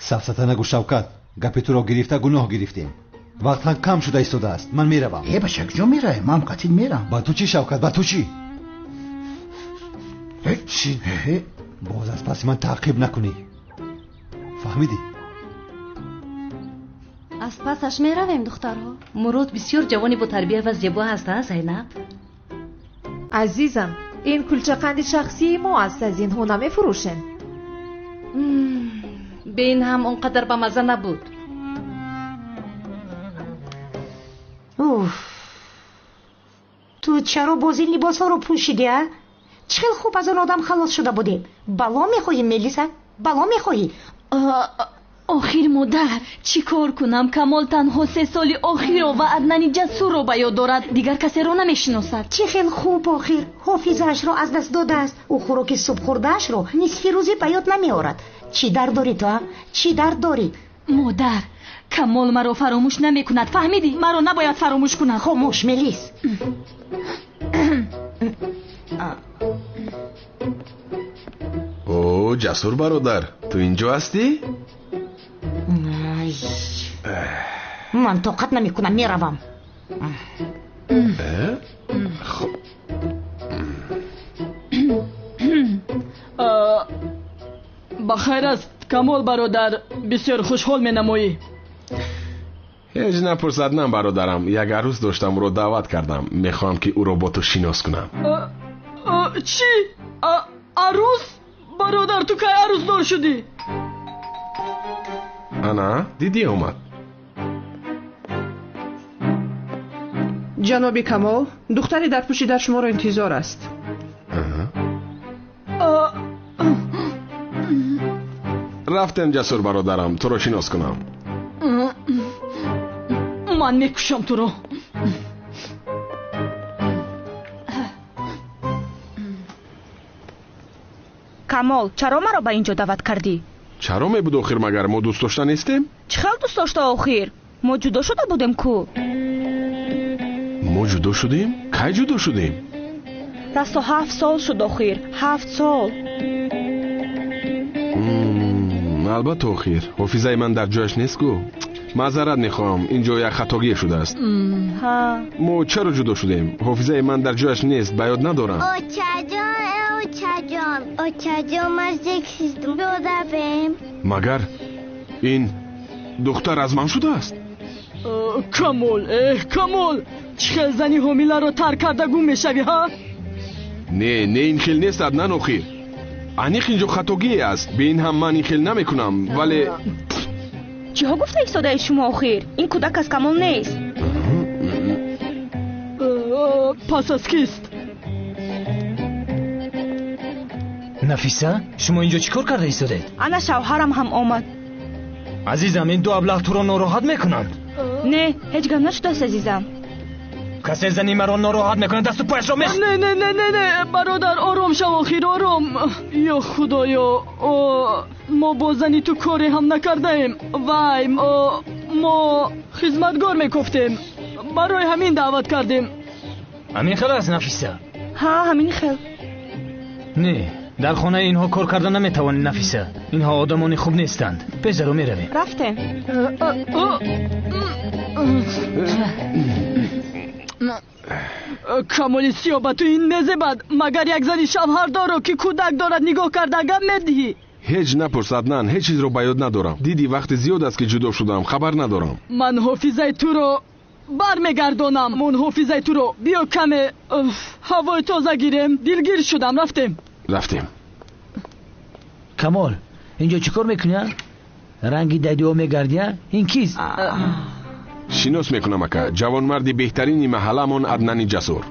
سفسطه نگو شوکت. گپی تو رو گرفته گناه گرفتیم. وقت کم شده ایستاده است. من میروم. بچه کجا میره؟ من قتیل میرم. با تو چی شوکت؟ با تو چی؟ چی؟ باز از پس من تعقیب نکنی. فهمیدی؟ از پسش میرویم دخترها. مراد بسیار جوانی با تربیه و زیبا هست زینب. عزیزم این کلچه قند شخصی ما است. از این ها نمیفروشن. به این هم اونقدر به مزه نبود. تو چرا باز این لباس ها رو پوشیدی؟ چقدر خوب از اون آدم خلاص شده بودیم. بلا میخواهی ملیسا؟ بلا میخواهی؟ آخر مادر چی کار کنم؟ کمال تنها 3 سالی آخر رو و عدنان جسور رو به یاد دارد. دیگر کسی رو نمیشناسد. چه خیلی خوب آخر حافظش رو از دست داده است. او خوراک صبح خوردهش رو نصف روزی به یاد نمیارد. چی درد داری تو؟ چی درد داری؟ مادر کمال مرا فراموش نمی کند. فهمیدی؟ مرا نباید فراموش کند. خاموش ملیس. او جسور برادر تو اینجا هستی؟ من طاقت نمی کنم میروم. بخیر است کمال برادر. بسیار خوشحال می نمایی. هیچ نپرسد برادرم. یک عروس داشتم رو دعوت کردم. میخوام که او رو با تو شناس کنم. چی؟ عروس؟ برادر تو که عروس دار شدی؟ انا دیدی اومد. جناب کمال دختری در پوشیده شما را انتظار است. رفتم جسور برادرم تو رو شناس کنم. من میکشم تو رو. کمال چرا مرا به اینجا دعوت کردی؟ چرا میبود آخر مگر ما دوست داشته نیستیم؟ چقدر دوست داشته آخر؟ ما جدا شده بودیم کو؟ ما جدا شدیم؟ کی جدا شدیم؟ راستو 7 سال شد آخر. 7 سال. البته آخر حافظه من در جایش نیست گو. معذرت میخوام اینجا یک خطاگی شده است. ما چرا جدا شدیم؟ حافظه من در جایش نیست. به یاد ندارم. اوچا جان مرزک سیستم بیادبیم. مگر این دختر از من شده است؟ کمال کمال چه زنی حامیله رو ترک کرده گم میشوی ها؟ نه این خیل نیست عدنان آخر. انیخ اینجا خطاگی است. به این هم من این خیل نمی کنم. ولی چی ها گفته ایستاده شما آخر؟ این کودک از کمال نیست. پس از کیست؟ نفیسه شما اینجا چیکار کرده ایستادید؟ انا شوهرم هم آمد. عزیزم این دو ابله تو را ناراحت میکنند. نه هیچ گونه نشده است عزیزم. کسی زنی مرا ناراحت میکنه دست و پایش را میخ. نه برادر آرام شو آخر آرام. یا خدایا ما با زنی تو کاری هم نکرده ایم. وای ما خدمتگار میگفتیم. برای همین دعوت کردیم. همین خیلی است نفیسه؟ ها همین خیلی. نه در خانه اینها کار کردن نمیتوانی نفیسه. اینها آدمانی خوب نیستند. بذارو میرویم. رفتیم. کمالی سیابه تو این نزه بد. مگر یک زنی شوهر داره که کودک دارد نگاه کرده گم میدهی؟ هیچ نپرسد نه. هیچ چیز رو به یاد ندارم. دیدی وقت زیاد است که جدا شدم. خبر ندارم. من حافظه تو رو برمیگردانم. من حافظه تو رو بیا کمه هوای تازه گیریم. دلگیر شدم. رفتیم. کمال اینجا چیکار میکنی؟ رنگی دیدو میگردی؟ این کیست؟ شناس میکنم اکا. جوان مردی بهترینی محله من عدنان جسور.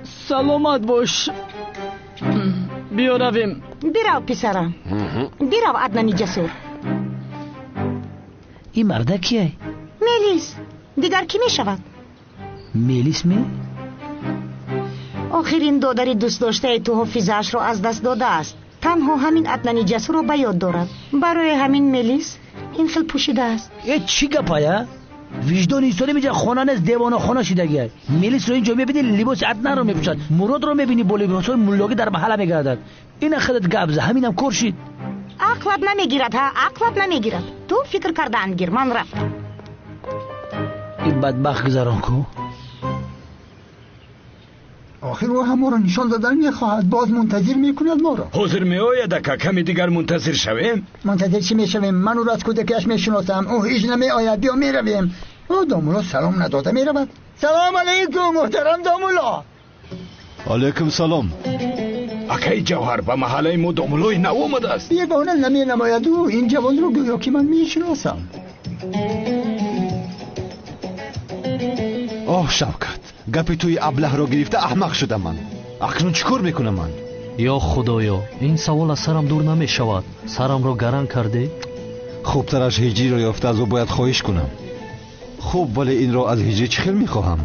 سلامت باش. بیا رویم. بیرو پسرم. بیرو عدنان جسور. این مرده کیه؟ ملیس. دیگر کی میشود؟ ملیس می؟ آخرین دادری دوست داشته تو حافظه‌اش رو از دست داده است. تنها همین عدنان جسور رو به یاد دارد. برای همین ملیس این خیلی پوشیده است. چی گپایه؟ وجدان ایستاده میجه خانه نیست دیوانه خانه شدگیه. ملیس رو اینجا میبینی لباس عدنان رو میپوشد. مراد رو میبینی با لباسای ملاقی در محله میگردد. این خودت گبزه همینم کار شد. عقلت نمیگیرد ها. عقلت نمیگیرد. فکر کردن گیر. من رفتم. این بدبخت گذران کو. آخر او هم ما را نشان دادن میخواهد. باز منتظر میکند ما را. حاضر میآید که کمی دیگر منتظر شویم؟ منتظر چی میشویم؟ من او را از کودکیش میشناسم. او هیچ نمیآید. بیا میرویم. او دامولا سلام نداده میرود. سلام علیکم محترم دامولا. علیکم سلام. اکی جوهر به محله ما دامولای نو آمده است. یگانه نمی نماید. او این جوان رو گویا که من میشناسم. اوه شوکت، گپی توی ابله را گرفته احمق شدم من. اکنون چیکار میکنم من؟ یا خدایا، این سوال از سرم دور نمی شود. سرم را گرم کرده. خوبترش هجری را یافته از او باید خواهش کنم. خوب، ولی این را از هجری چه خیلی میخواهم.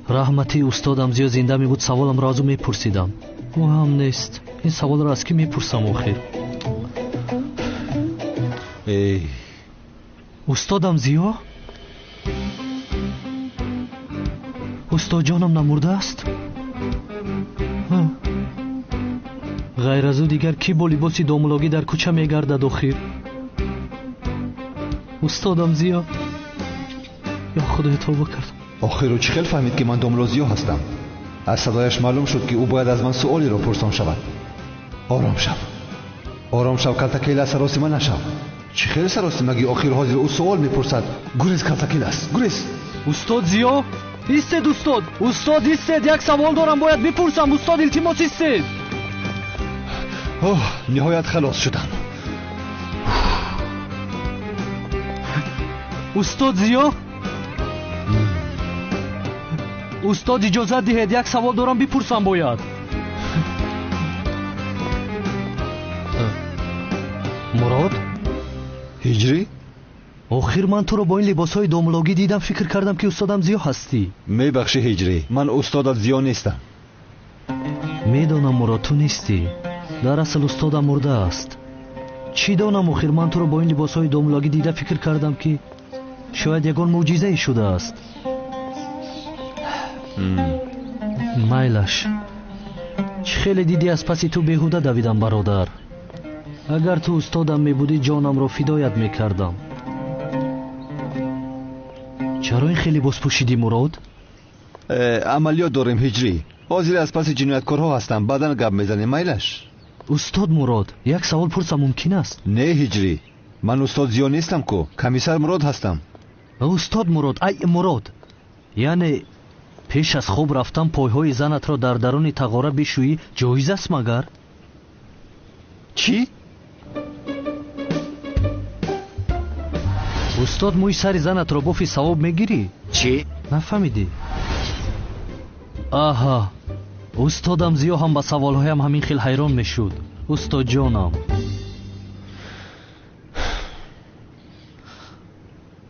رحمتی استادم زیاد زنده می بود سوالم را از او میپرسیدم. او هم نیست. این سوال را از کی میپرسم آخر؟ استادم زیا؟ استاد جانم نمرده است؟ غیر از او دیگر کی با لباسی دامولاگی در کوچه میگردد آخر؟ استادم زیا؟ یا خدای توبه کردم. آخر او چه خیلی فهمید که من دامولا زیا هستم؟ از صدایش معلوم شد که او باید از من سوالی را پرسان شود. آرام شو. آرام شو کلتکیل از سراسی من نشو. چه خیلی سراسی مگی آخر حاضر او سوال میپرسد. گریز کلتکیل است. گریز. استاد زیا؟ ایستید استاد. استاد ایستید. یک سوال دارم باید بپرسم. استاد التماس ایستید. اوه نهایت خلاص شدم. استاد زیا؟ استاد اجازه دهید یک سوال دارم بپرسم باید. مراد؟ هجری؟ آخر من تو رو با این لباسهای دامولاگی دیدم فکر کردم که استادم زیا هستی. میبخشی هجری، من استادت زیا نیستم. میدانم مراد تو نیستی. در اصل استادم مرده است. چی دانم آخر من تو رو با این لباسهای دامولاگی دیده فکر کردم که شاید یگان معجزه شده است. مایلش چه خیلی دیدی از پسی تو بیهوده دویدم برادر. اگر تو استادم میبودی جانم را فدایت میکردم. چرا این خیلی باز پوشیدی مراد؟ عملیات داریم هجری. حاضر از پس جنایتکارها هستم. بعداً گپ میزنیم. مایلش. استاد مراد یک سوال پرسم ممکن است؟ نه هجری، من استاد زیا نیستم کو. کمیسر مراد هستم. استاد مراد، ای مراد، یعنی پیش از خواب رفتم پایهای زنت را در درون تغاره بشویی جایز است مگر؟ چی؟ استاد موی سر زنت را بافی ثواب میگیری؟ چی؟ نفهمیدی؟ آها، استادم زیا هم با سوالهایم همین خیلی حیران میشد. استاد جانم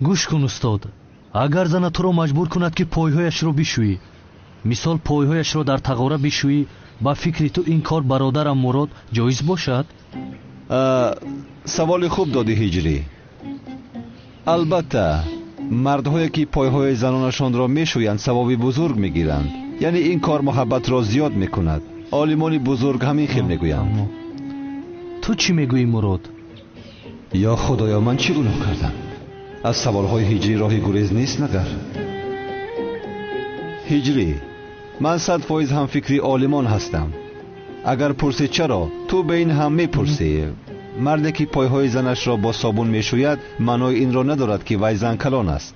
گوش کن استاد. اگر زن تو را مجبور کند که پایهایش را بشویی، مثال پایهایش را در تغاره بشویی، با فکر تو این کار برادرم مراد جایز باشد؟ سوال خوب دادی هجری. البته مردهایی که پایهای زنانشان را میشویند ثوابی بزرگ میگیرند. یعنی این کار محبت را زیاد میکند. عالمان بزرگ همین خیل میگویند. تو چی میگویی مراد؟ یا خدایا من چی گناه کردم؟ از سوالهای هجری راهی گریز نیست مگر؟ هجری، من 100% هم فکری عالمان هستم. اگر پرسی چرا، تو به این هم میپرسی. مردی که پایهای زنش را با صابون میشوید معنای این را ندارد که وی زن کلان است.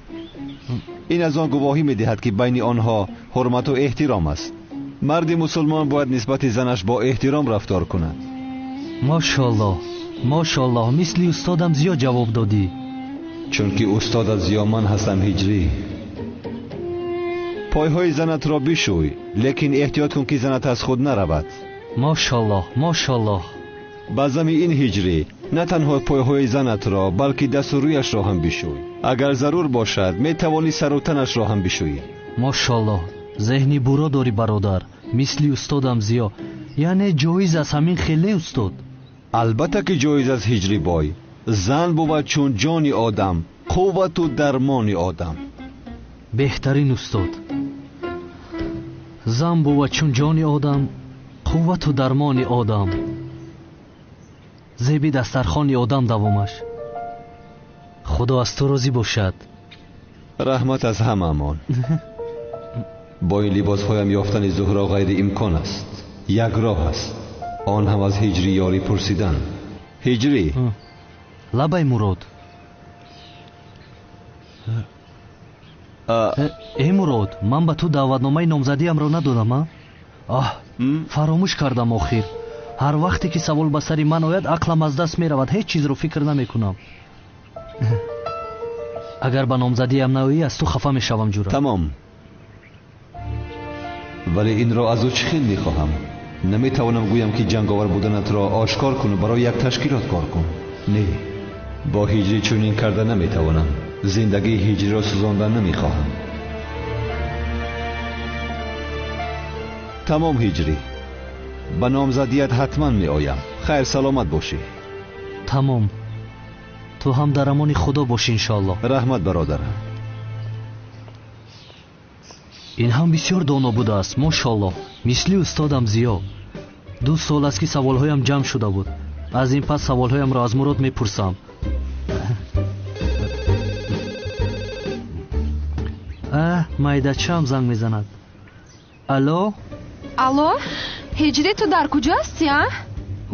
این از آن گواهی میدهد که بین آنها حرمت و احترام است. مرد مسلمان باید نسبت زنش با احترام رفتار کند. ماشاءالله ماشاءالله، مثل استادم زیا جواب دادی. چون که استادت زیا من هستم هجری. پایهای زنت را بشوی، لیکن احتیاط کن که زنت از خود نرود. ماشاءالله ماشاءالله. بازم این هجری، نه تنها پایهای زنت را بلکه دست و رویش را هم بشوی. اگر ضرور باشد می توانی سر و تنش را هم بشویی. ماشاءالله، ذهنی برا داری برادر، مثل استادم زیا. یعنی جایز است همین خیلی استاد؟ البته که جایز است هجری بای. زن بود چون جان آدم، قوت و درمان آدم. بهترین استاد. زن بود چون جان آدم، قوت و درمان آدم. زیبی دسترخوان آدم دوامش. خدا از تو راضی باشد. رحمت از همه‌مان. با این لباسهایم یافتن زهرا غیر امکان است. یک راه است، آن هم از هجری یاری پرسیدن. هجری لبای مراد. ای مراد، من به تو دعوتنامه نامزدیم را ندادم. فراموش کردم. آخر هر وقتی که سوال به سر من آید عقلم از دست می رود، هیچ چیز رو فکر نمی کنم. اگر به نامزدیم نایی از تو خفه می شوم. جورا تمام، ولی این را از او چخیل می خواهم. نمی توانم گویم که جنگاور بودنت را آشکار کن و برای یک تشکیلات کار کن. نه، با هجری چنین کرده نمی توانم. زندگی هجری را سوزاندن نمی خواهم. تمام هجری، به نامزدیت حتما می آیم. خیر سلامت باشی. تمام، تو هم در امان خدا باشی انشاءالله. رحمت برادر. این هم بسیار دانا بوده است ماشاءالله. مثل استادم زیا. 2 سال است که سوالهایم جمع شده بود. از این پس سوالهایم را از مراد میپرسم. майдачаам занг мезанад. алло алло, ҳиҷри ту дар куҷо ҳастӣ?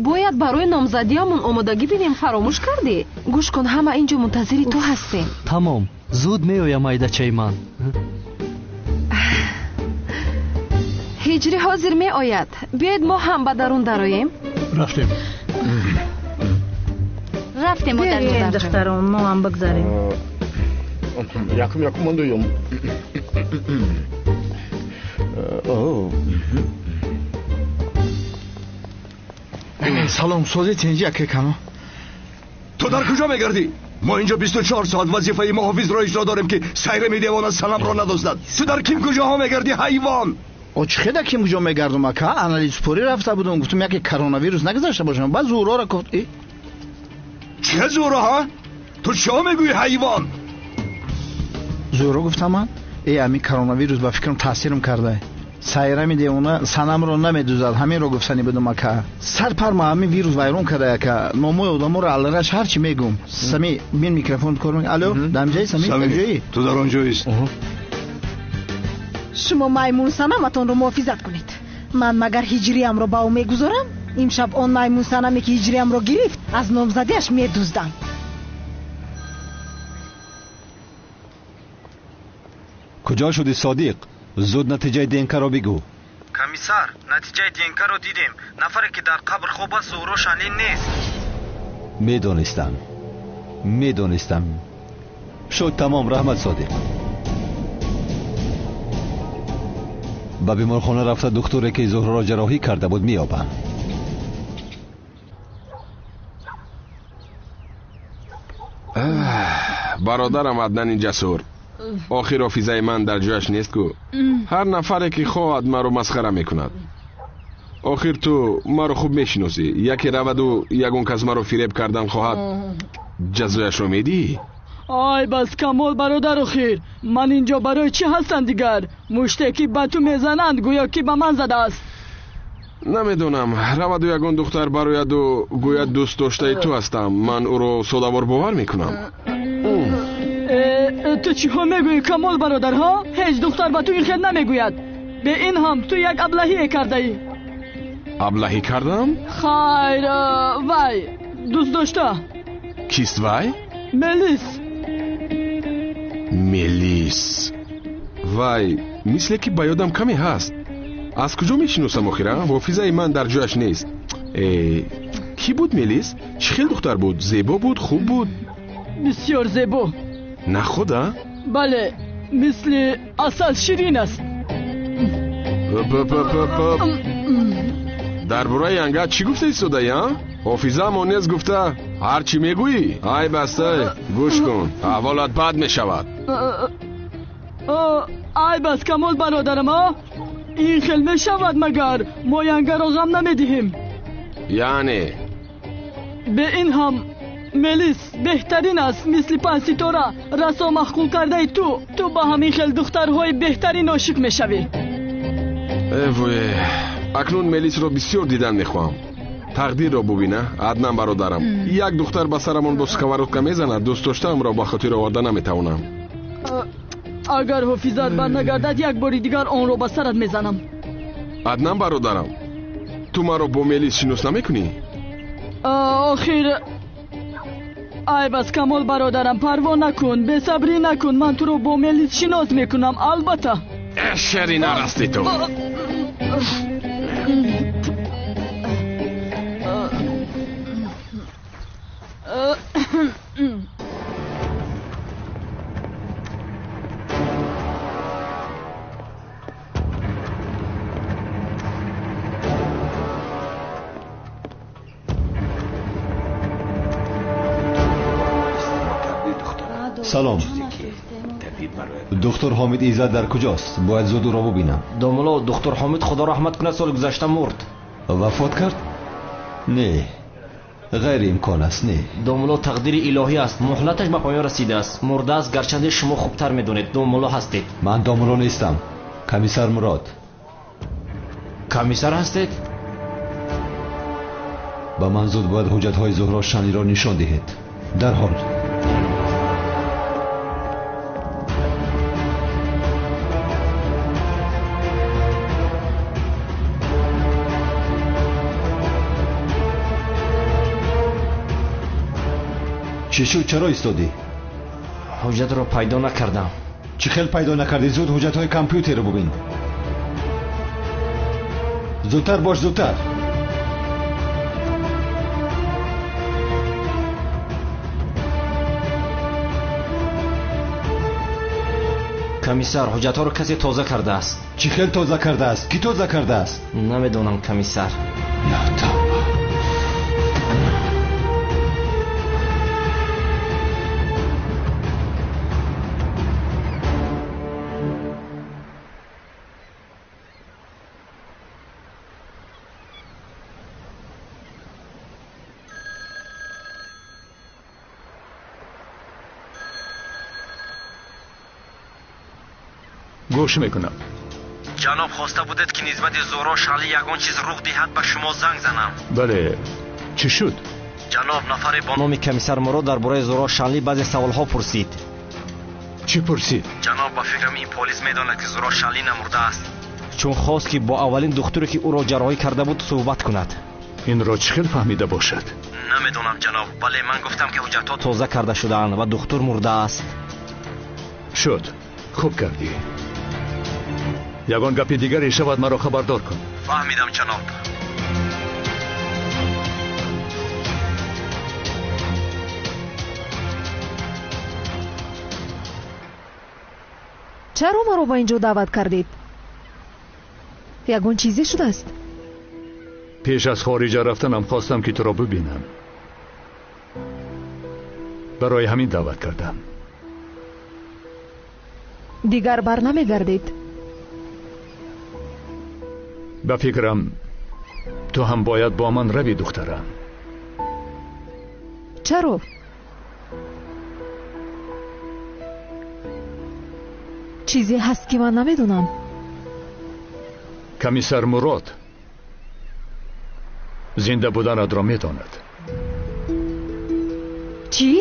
бояд барои номзадиамон омодагӣ бинем. фаромӯш кардӣ? гӯш кун, ҳама ин ҷо мунтазири ту ҳастем. тамом, зуд меоям майдачаи ман. ҳиҷри ҳозир меояд. биёед мо ҳам ба дарун дароем. рафтем. рафтем модар духтарон, мо ҳам бигзарем. якум мондуем. салом, созед инҷа ки кано. ту дар куҷо мегардӣ? мо инҷо 24 соат вазифаи муҳофизро иҷро дорем ки сайре медевона санамро надоздад. ту дар ким куҷоҳо мегардӣ ҳайвон? очхеда ким куҷо мегардум ака? анализпурӣ рафта будум, гуфтум яке коронавирус нагузашта бошам. баъд зӯроро гуфт. че зӯроҳа? ту чо мегӯӣ ҳайвон? зӯро гуфтам ман? ами коронавирус ба фикрам таъсирам карда. сайра медевона санамро намедузад. ҳаминро гуфтани будум ака. сарпарма ҳамин вирус вайрон карда ака. номои одаморо аллараш ҳарчи мегум. сами бин микрофон кор мекунӣ. алло, дамҷаи сами ҷои? ту дар он ҷоист. шумо маймун санаматонро муҳофизат кунед. ман магар ҳиҷриямро ба ӯ мегузорам? имшаб он маймун санаме ки ҳиҷриямро гирифт аз номзадиаш медуздам. куҷо шуди содиқ? зуд натиҷаи днкро бигӯ. комиссар, натиҷаи днкро дидем. нафаре ки дар қабр хоб аст ӯ рошанин нест. медонистам. шуд тамом. раҳмат содиқ. ба беморхона рафта духтуре ки зуҳраро ҷарроҳӣ карда буд меёбам. бародарам аднани ҷасур, охир ҳофизаи ман дар ҷояш нест ку? ҳар нафаре ки хоҳад маро масхара мекунад. охир ту маро хуб мешиносӣ. яке раваду ягон кас маро фиреб кардан хоҳад, ҷазояшро медиҳӣ? ай бас камол бародар, охир ман инҷо барои чӣ ҳастам дигар? муште ки ба ту мезананд гӯё ки ба ман задааст. намедонам. раваду ягон духтар барояду гӯяд дӯст доштаи ту ҳастам. ман ӯро содавор бовар мекунам. ту чиҳо мегӯӣ камол бародар? ҳеҷ духтар ба ту ин хел намегӯяд. бе ин ҳам ту як аблаҳие кардаӣ. аблаҳӣ кардам? хайр, вай дӯст дошта. кист вай? мелис. вай, мисле ки ба ёдам каме ҳаст. аз куҷо мешиносам охира? ҳофизаи ман дар ҷояш нест. кӣ буд мелис? чӣ хел духтар буд? зебо буд? хуб буд? бисёр зебо. на худа? бале, мисли асал ширин аст. дар бораи ангат чӣ гуфта истодаӣ? ҳофизаам онез гуфта ҳар чӣ мегӯӣ? ай бастай, гӯш кун, аҳволат бад мешавад. ай бас камол бародарам, ин хел мешавад магар? мо янгаро ғам намедиҳем. яъне бе ин ҳам мелис беҳтарин аст. мисли панҷситора расо маҳқул кардаи ту ба ҳамин хел духтарҳои беҳтарин ошиқ мешавӣ. эвое, акнун мелисро бисёр дидан мехоҳам. тақдирро бубина аднан бародарам як духтар ба сарамон бо сковородка мезанад дӯст доштаамро ба хотир оварда наметавонам. агар ҳофизат барнагардад як бори дигар онро ба сарат мезанам. аднан бародарам ту маро бо мелис шинос намекунӣ? охир ай бас камол бародарам парво накун бесабрӣ накун ман туро бо мелис шинос мекунам албатта. шерина расти ту. салом. духтур ҳомид иззат дар куҷост? бояд зуд ӯро бубинам. домуло духтур ҳомид худо раҳмат кунад соли гузашта мурд. вафот кард? не, ғайриимкон аст. не домуло тақдири илоҳӣ аст. муҳлаташ ба поён расидааст. мурдааст, гарчанде шумо хубтар медонед. домуло ҳастед. ман домуло нестам. комиссар мурод. комиссар ҳастед? ба ман зуд бояд ҳуҷҷатҳои зуҳро шаниро нишон диҳед. дарҳол. чӣ шуд? чаро истодӣ? ҳуҷҷатро пайдо накардам. чӣ хел пайдо накардӣ? зуд ҳуҷҷатҳои компютерро бубин. зудтар бош, зудтар. комиссар ҳуҷҷатҳоро касе тоза кардааст. чӣ хел тоза кардааст? кӣ тоза кардааст? намедонам комиссар. گوش میکنم. جناب خواسته بودید که نسبت زورا شالی یگان چیز رخ دهد به شما زنگ زنم. بله چی شد؟ جناب نفر با نام کمیسر مراد درباره زورا شالی بعضی سوالها پرسید. چی پرسید؟ جناب با فکرم این پلیس میداند که زورا شالی نمرده است. چون خواست که با اولین دکتری که او را جراحی کرده بود صحبت کند. این را چه خیل فهمیده باشد؟ نمیدونم جناب، ولی من گفتم که حجتات تازه کرده شدند و دکتر مرده است. شد. خوب کردی. یگان گپی دیگری شود مرا خبردار کن. فهمیدم جناب. چرا ما رو با اینجا دعوت کردید؟ یگان چیزی شده است؟ پیش از خارج رفتنم خواستم که تو را ببینم. برای همین دعوت کردم. دیگر بر نمیگردید؟ به فکرم تو هم باید با من روی دخترم. چرا؟ چیزی هست که من نمیدونم. کمیسر مراد زنده بودنت را میداند. چی؟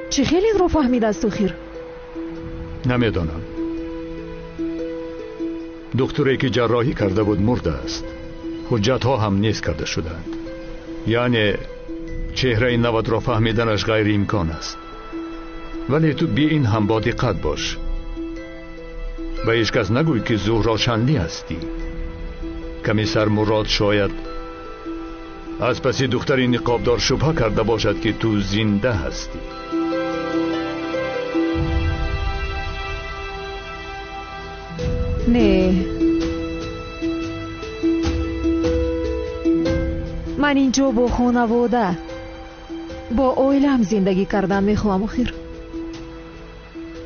چی خیلی رو فهمید از تو خیر؟ نمیدانم. دکتری که جراحی کرده بود مرده است. حجت ها هم نیست کرده شدند. یعنی چهره 90 را فهمیدنش غیر امکان است. ولی تو بی این هم با دقت باش. به هیچ کس نگوی که زهرا شنلی هستی. کمیسر مراد شاید از پس دختری نقابدار شبهه کرده باشد که تو زنده هستی. نه، من اینجا با خانواده با عائله‌ام زندگی کردن میخوام. آخر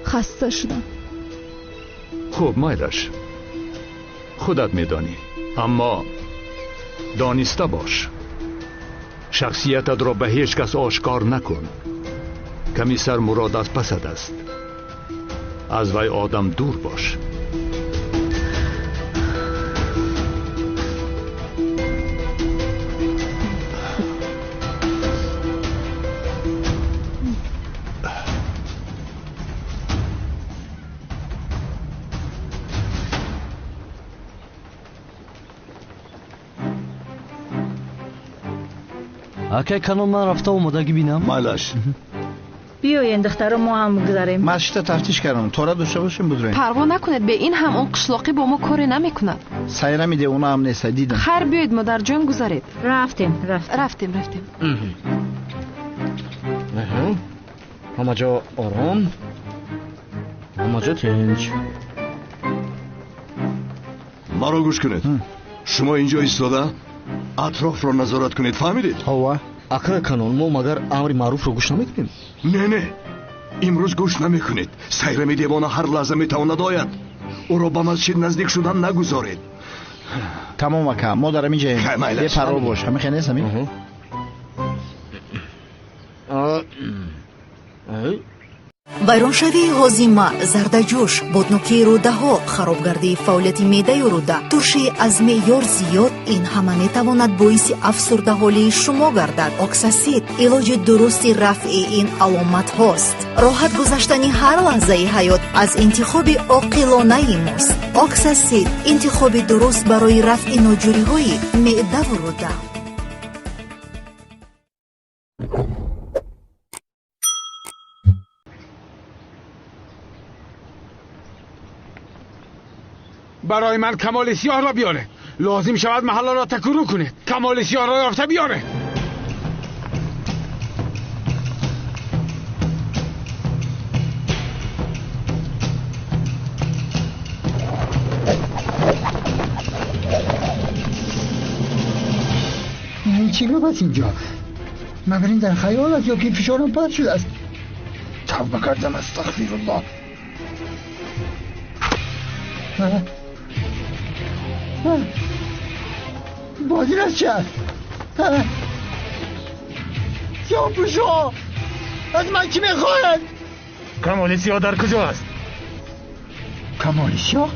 خسته شدم. خوب مایلش خودت میدانی، اما دانسته باش شخصیتت را به هیچ کس آشکار نکن. کمیسر مراد از پسد است. از وی آدم دور باش. акай канон ман рафта омодагӣ бинам. Майлаш. биёен духтаро мо ҳам гузарем. масҷидда тафтиш кардам тора дошта бошем будроем. парво накунед, бе ин ҳам он қишлоқӣ бо мо коре намекунад. сайра миде уна ҳам нест дидам. хайр биёед модарҷон гузаред. рафтем. ҳама ҷо ором, ҳама ҷо тинч. маро гӯш кунед. шумо инҷо истода атрофро назорат кунед, фаҳмидед? ҳова акай канон, мо магар амри маъруфро гӯш намекунем? не имрӯз гӯш намекунед. сайрами девона ҳар лаҳза метавонад ояд. ӯро ба масҷид наздик шудан нагузоред. тамом ака, мо дар ҳамин ҷоем. бепарво бош. ҳамин нест ҳамин. вайроншавии ҳозима, зардаҷӯш, боднокии рӯдаҳо, харобгардии фаъолияти меъдаю рӯда, туршии аз меъёр зиёд, ин ҳама метавонад боиси афсурдаҳолии шумо гардад. оксасид илоҷи дурусти рафъи ин аломатҳост. роҳат гузаштани ҳар лаҳзаи ҳаёт аз интихоби оқилонаи мост. оксасид интихоби дуруст барои рафъи ноҷуриҳои меъдаву рӯда. برای من کمال سیاه را بیاره. لازم شود محل را تکرو کنید. کمال سیاه را یافته بیاره. این چی رو بس اینجا؟ مگر این در خیال است یا که فشارم پرد شده است؟ توبه کردم، استغفرالله. بازی از چه است؟ سیاه پوشا از من چی میخواهد؟ کمال سیاه در کجا است؟ کمال سیاه؟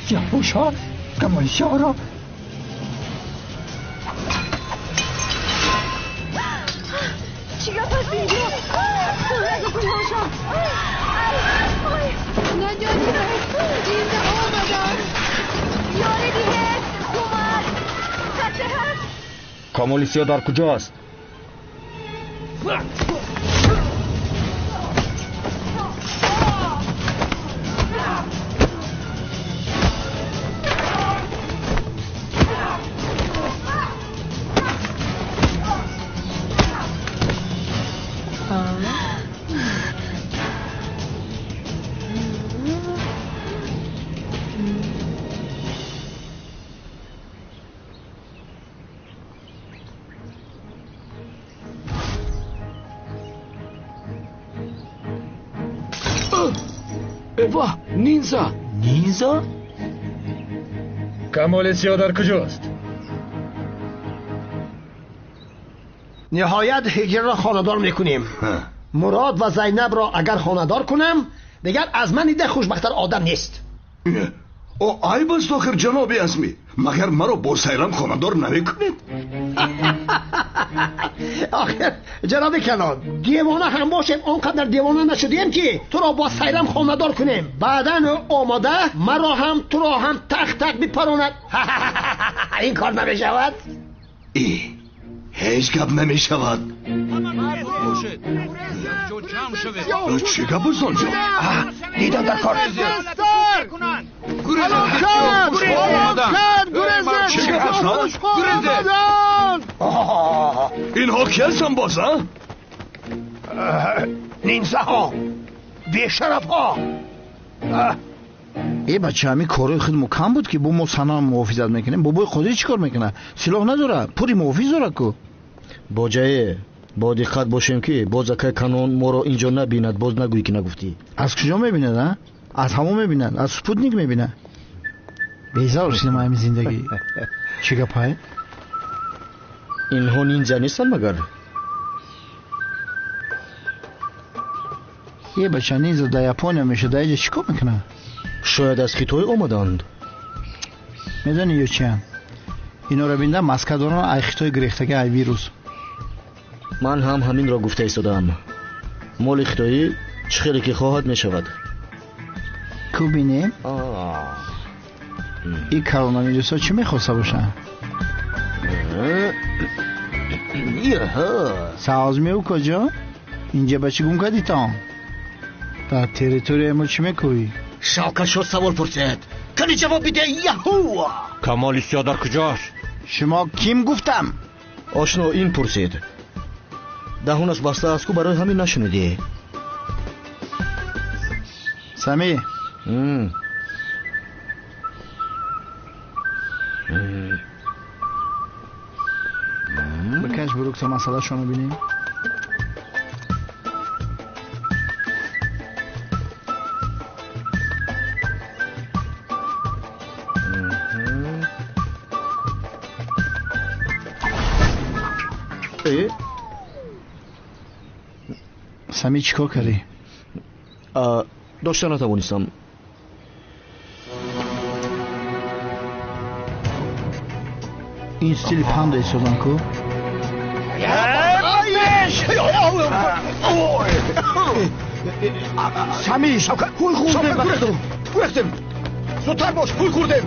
سیاه پوشا کمال سیاه را چی گفت است اینجا؟ نگو پوشا نجات اینجا آمدن یاری دیگه اومد خطه هست. کمال سیاه در کجا است؟ واه، نینزا؟ کمال سیاه در کجاست؟ نهایت هجر را خانه‌دار میکنیم. مراد و زینب را اگر خانه‌دار کنم دیگر از من دیده خوشبخت‌تر آدم نیست. او عیب است آخر جناب عظمی، مگر مرا با سیرم خانه‌دار نمیکنید؟ آخر جناب کنان دیوانه هم باشیم آنقدر دیوانه نشدیم که تو را با سیرم خانه‌دار کنیم، بعدن آماده مرا هم تو را هم تق تق بپراند. این کار نمیشود؟ هیچ گپ نمیشود. چی گپ است آنجا؟ دیدم در کار. اینها کی هستن باز ها؟ نینزا ها، بیشرف ها. ای بچه همین کارهای خود مکم بود که با ما سنا محافظت میکنیم. بابای خودی چی کار میکنه؟ سلاح نداره، پوری محافظ داره که. با جایه با دقت باشیم که باز اکای کانون ما رو اینجا نبیند. باز نگویی که نگفتی. از کجا میبیند ها؟ از همون میبیند، از سپوتنیک میبیند. بیزار رسیدم همین زندگی. چی گپای؟ اینها نینجا نیستن مگر؟ یه بچه نینجا در یاپونیا میشه، در اینجا چیکار میکنه؟ شاید از خیتوی اومدند. میدونی یا چی هم؟ اینا رو بیندم مسکه دارن ای خیتوی گریختگی ای ویروس. من هم همین را گفته ایستادم. مال خیتوی چه خیلی که خواهد میشود. کو بینیم؟ این کرونا ویروس ها چی میخواسته باشن؟ سازمیو کجا؟ اینجا بچه گم کردی تا؟ در تریتوری ما چی میکنی؟ شوکت شد سوال پرسید کنی جواب بده یهو کمال سیادر کجاست؟ شما کیم گفتم؟ آشنا این پرسید دهونش بسته است که برای همین نشنیدی سمی بکش برو تا مسئله شما بینیم سمی چیکار کردی؟ داشته نتوانستم این ستیل پند ایستادن کو؟ سمی پول خوردم گرفتم زودتر باش پول خوردم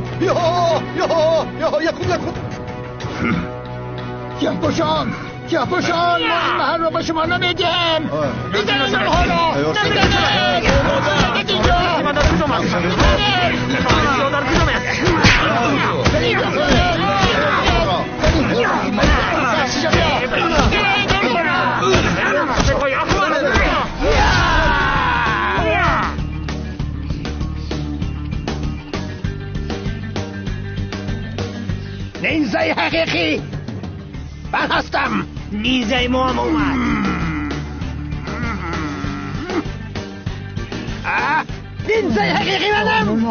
یکوشان ما محل رو به شما نمیدیم بیدنید آنها را نمیدید نینزای حقیقی من هستم نیزه ما هم اومد نیزه حقیقی منم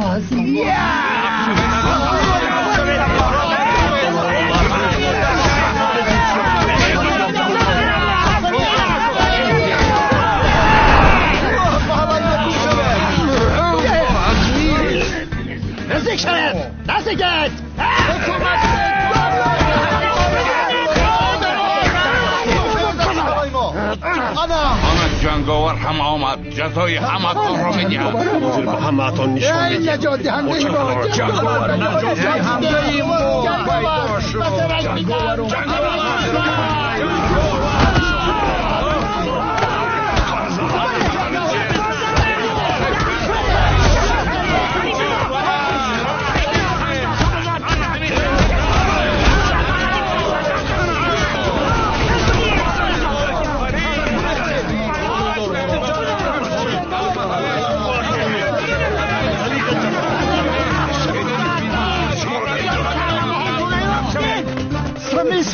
نزدیک شد نزدیکت آن جنگاور هم آمد جزای همتان را میدیم حضور به همتان نشان میدیم نجات دهنده ما جنگاور نجات دهنده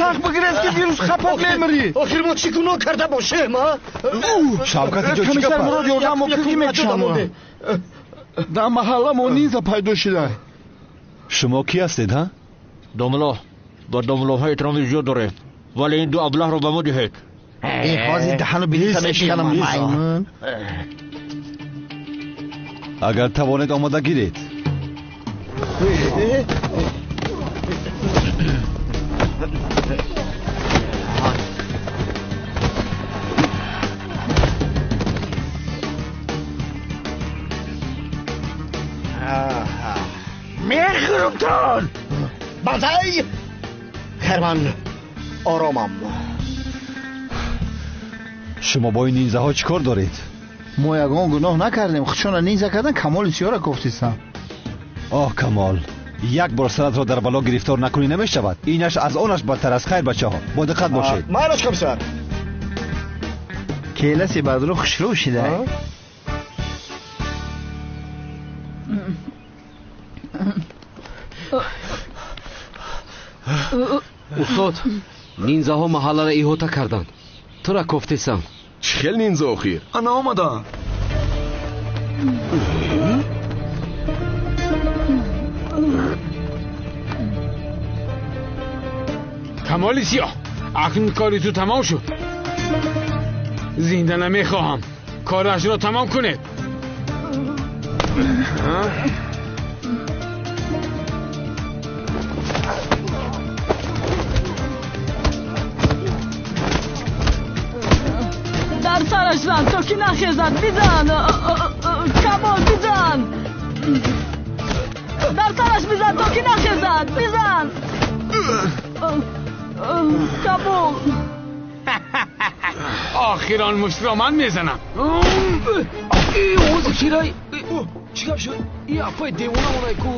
سخت بگیرست که ویروس خپاد میمری آخر ما چی گناه کرده باشه ما شوکت جو چی مراد یادم مفتی میکشم در محله ما نیزه پیدا شده شما کی هستید ها؟ دوملا با دوملاهای احترام زیاد داره ولی این دو ابله رو به ما دهید این قاضی دهنو بیلیسه میشکنم مایمون اگر توانید آماده گیرید میخورمتان بازای خرمن آرامم شما با این نیزه ها چی کار دارید؟ ما یگان گناه نکردیم خودشون نیزه کردن کمال سیاره گفتیستم آه کمال یک بار سرت را در بلا گرفتار نکنی نمیشود اینش از آنش بدتر است خیر بچه ها با دقت باشید مالش کم سر کیلسی بدرو خوشرو شده استاد نینزه ها محله را ایهوتا کردن تو را کفتیسم چی خیل نینزه آخیر؟ انا آمدن کمالی سیاه اکنون کاری تو تمام شد زنده نمیخواهم کارش را تمام کنید در سرش زن تا که نخیزد بزن کمال بزن در سرش بزن تا که نخیزد بزن کمال آخر آن مشت را من میزنم. اوز کیرای چیکار شد؟ این افای دیوانه اونای کو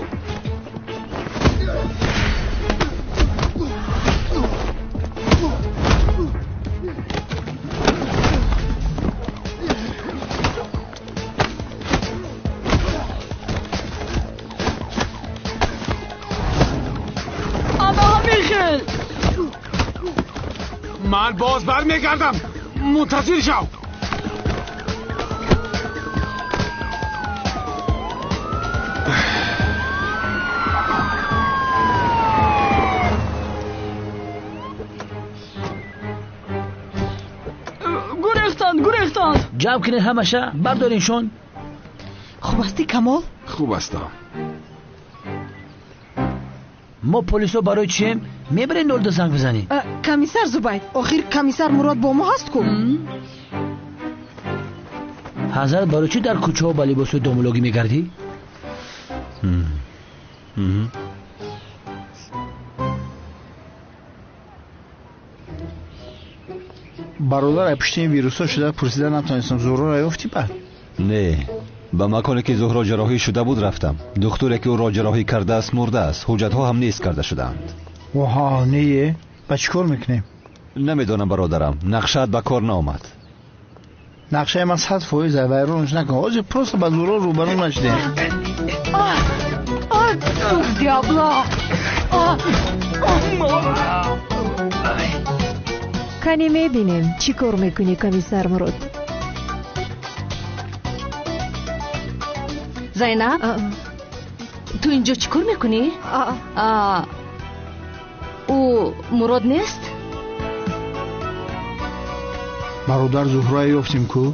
من باز برمیگردم. منتظر شو. گریختند جمع کنین همشه بردارینشون. خوب هستی کمال؟ خوب هستم. ما پلیسو برای چیم میبرین 02 زنگ بزنی. کمیسر زبید آخر کمیسر مراد با ما هست کو؟ حضرت برای چی در کوچه ها با لباس دومولوگی میگردی؟ برادر پشت ویروس ها شده پرسیدن نتونستم زهرا را یافتی بعد؟ نه به مکانی که زهرا جراحی شده بود رفتم. دکتری که او را جراحی کرده است مرده است. حجت ها هم نیست کرده شدند. واه نه با چی کار میکنیم؟ نمیدونم برادرم. نقشت به کار نامد. نقشه من 100% ویرونش نکن. آجه پروست با زهرا روبرو نشده. دیابلا کنی میبینیم چی کار میکنی کمیسر مراد. زینب تو اینجا چی کار میکنی؟ او مراد نیست؟ برادر زهرا یافتیم کو؟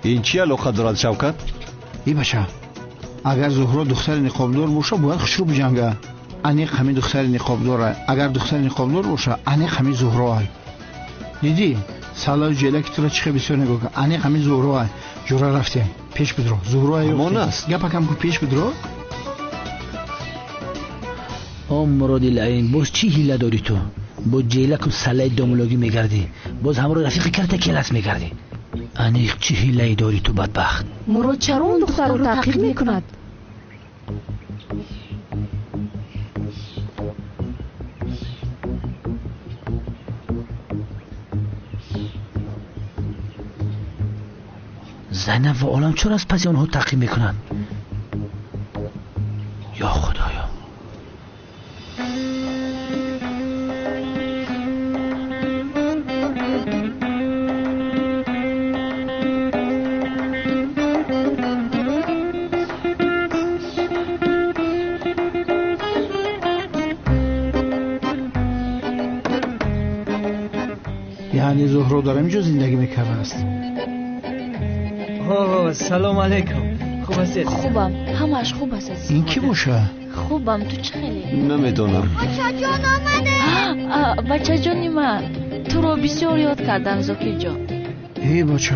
این چی علاقه دارد شوکت؟ ای بچه اگر زهرا دختر نقابدار باشه باید خوشرو بجنگه. انیق همین دختر نقابداره. اگر دختر نقابدار باشه انیق همین زهرا های. دیدی؟ سالای جلک تو را چی بسیار نگاه کن. انیق همین زهرا های. جورا رفتیم پیش بدرو. زهرا یافتیم. است. گپا کم کو پیش بدرو. مراد العین باز چی هیله داری تو؟ با جیلک و سلای دومولوگی میگردی. باز همرو رفیق کرده کلاس میگردی. انیق چی هیله داری تو بدبخت؟ مراد چرا اون دختر رو تعقیب میکند؟ زینب و عالم چرا از پس آنها تعقیب میکنند؟ یا خدایا. یعنی زهرا داره اینجا زندگی میکرده است. سلام علیکم. خوب هستید؟ خوبم. همش خوب هست. این کی باشه؟ خوبم. تو چه خیلی؟ نمیدونم. بچه جان آمده. بچه جانی من تو رو بسیار یاد کردم زکی جان. ای بچه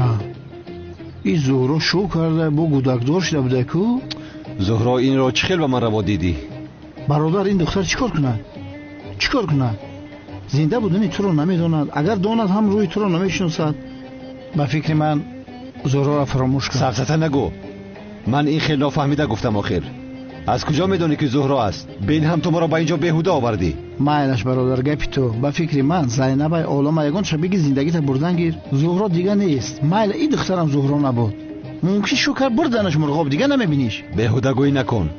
این زهرا شو کرده با گودکدار شده بوده کو؟ زهرا این را چه خیلی به من روا دیدی؟ برادر این دختر چیکار کنه؟ چیکار کنه؟ زنده بودنی تو رو نمیدوند. اگر داند هم روی تو رو نمیشناسد. به فکر من زهرا را فراموش کن. سرسته نگو. من این خیلی نافهمیده گفتم. آخر از کجا میدونی که زهرا است؟ بین هم تو ما را به اینجا بیهوده آوردی. مایلش برادر گپی تو. به فکر من زینب عالم یگان شبیه زندگی تا بردن گیر. زهرا دیگه نیست. مایل این دخترم زهرا نبود. ممکن شکر بردنش مرغاب دیگه نمیبینیش. بیهوده گویی نکن.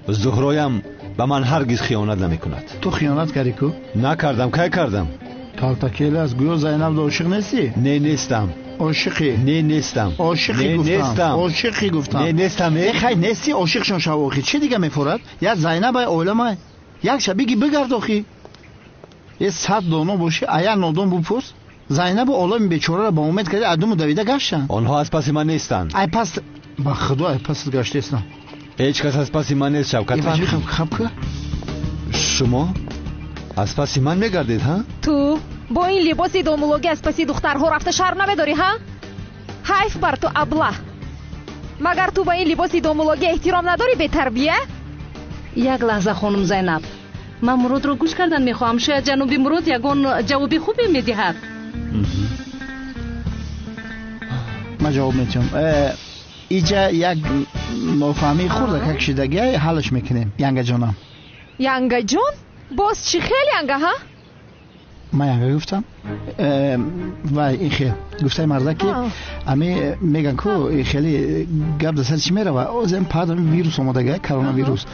زهرایم به من هرگز خیانت نمیکند. تو خیانت کردی کو؟ نکردم. کی کردم؟ تالتکیل از گویا زینب عاشق نیستی؟ نه نیستم. عاشقی؟ نه نیستم. عاشقی گفتم. عاشقی گفتم. نه نیستم. خیلی نیستی عاشق شون شو آخی. چه دیگه میفورد؟ یا زینب عالمه یک شبیگی بگرد آخی. یه 100 دانه باشه ایا نادون بپرس. زینب عالم بیچاره را با امید کرده ادمو دویده گشتن. آنها از پس من نیستن. ای پس با خدا ای پس گشته هستن. هیچ کس از پس من نیست شوکت. یه خب که شما از پس من میگردید ها؟ تو با این لباس دومولوگی از پسی دخترها رفته شرم نمیداری ها؟ حیف بر تو ابله. مگر تو با این لباس دومولوگی احترام نداری به تربیه؟ یک لحظه خانم زینب من مراد رو گوش کردن میخوام. شاید جنوبی مراد یگان جوابی خوبی میدهد. من جواب میتونم. اینجا یک نفهمی خورده که کشیدگی حلش میکنیم. ینگه جانم. ینگه جان؟ باز چی خیلی ینگه ها؟ من ینگه گفتم؟ وای این خیلی گفته مرده که امی میگن که خیلی گب دسته چی میره و ازم پردم ویروس آمدگه کرونا ویروس.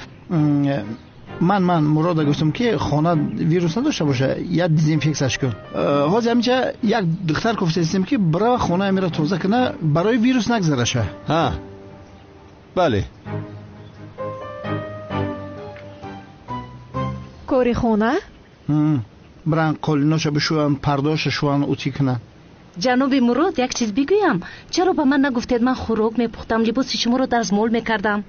من مراد گفتم که خانه ویروس نداشته باشه یا دیزینفکسش کن. حاضر همینجا یک دختر گفته استیم که برای خانه میره توزه کنه برای ویروس نگذره شه. ها بله. کوری خونه؟ برن قالیناشو بشوان پرداشو شوان اوتی کنن. جناب مراد یک چیز بگویم. چرا به من نگفتید؟ من خوراک میپختم، لباس شما رو دستمال میکردم.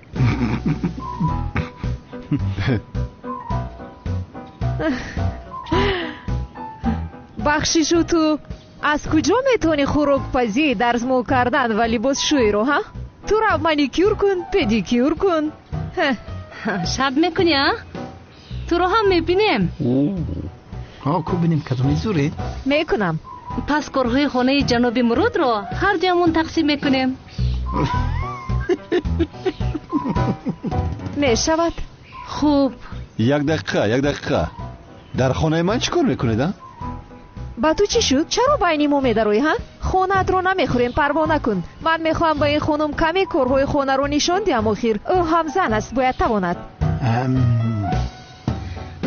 بخشیشو تو از کجا میتونی خوراک پزی دستمال کردن و لباس شوی رو ها؟ تو رو مانیکیور کن پدیکیور کن. شب میکنی ها؟ تو رو هم میبینیم. ها کو بینیم کدومی زوره؟ میکنم. پس کارهای خانه جناب مراد رو هر جامون تقسیم میکنیم. میشود؟ خوب. یک دقیقه در خانه من چیکار میکنید؟ با تو چی شد؟ چرا بینی ما میدروی ها؟ خونت رو نمیخوریم پروانه کن. من میخوام با این خانم کمی کارهای خانه رو نشان دیم اخیر. او هم زن است باید تواند.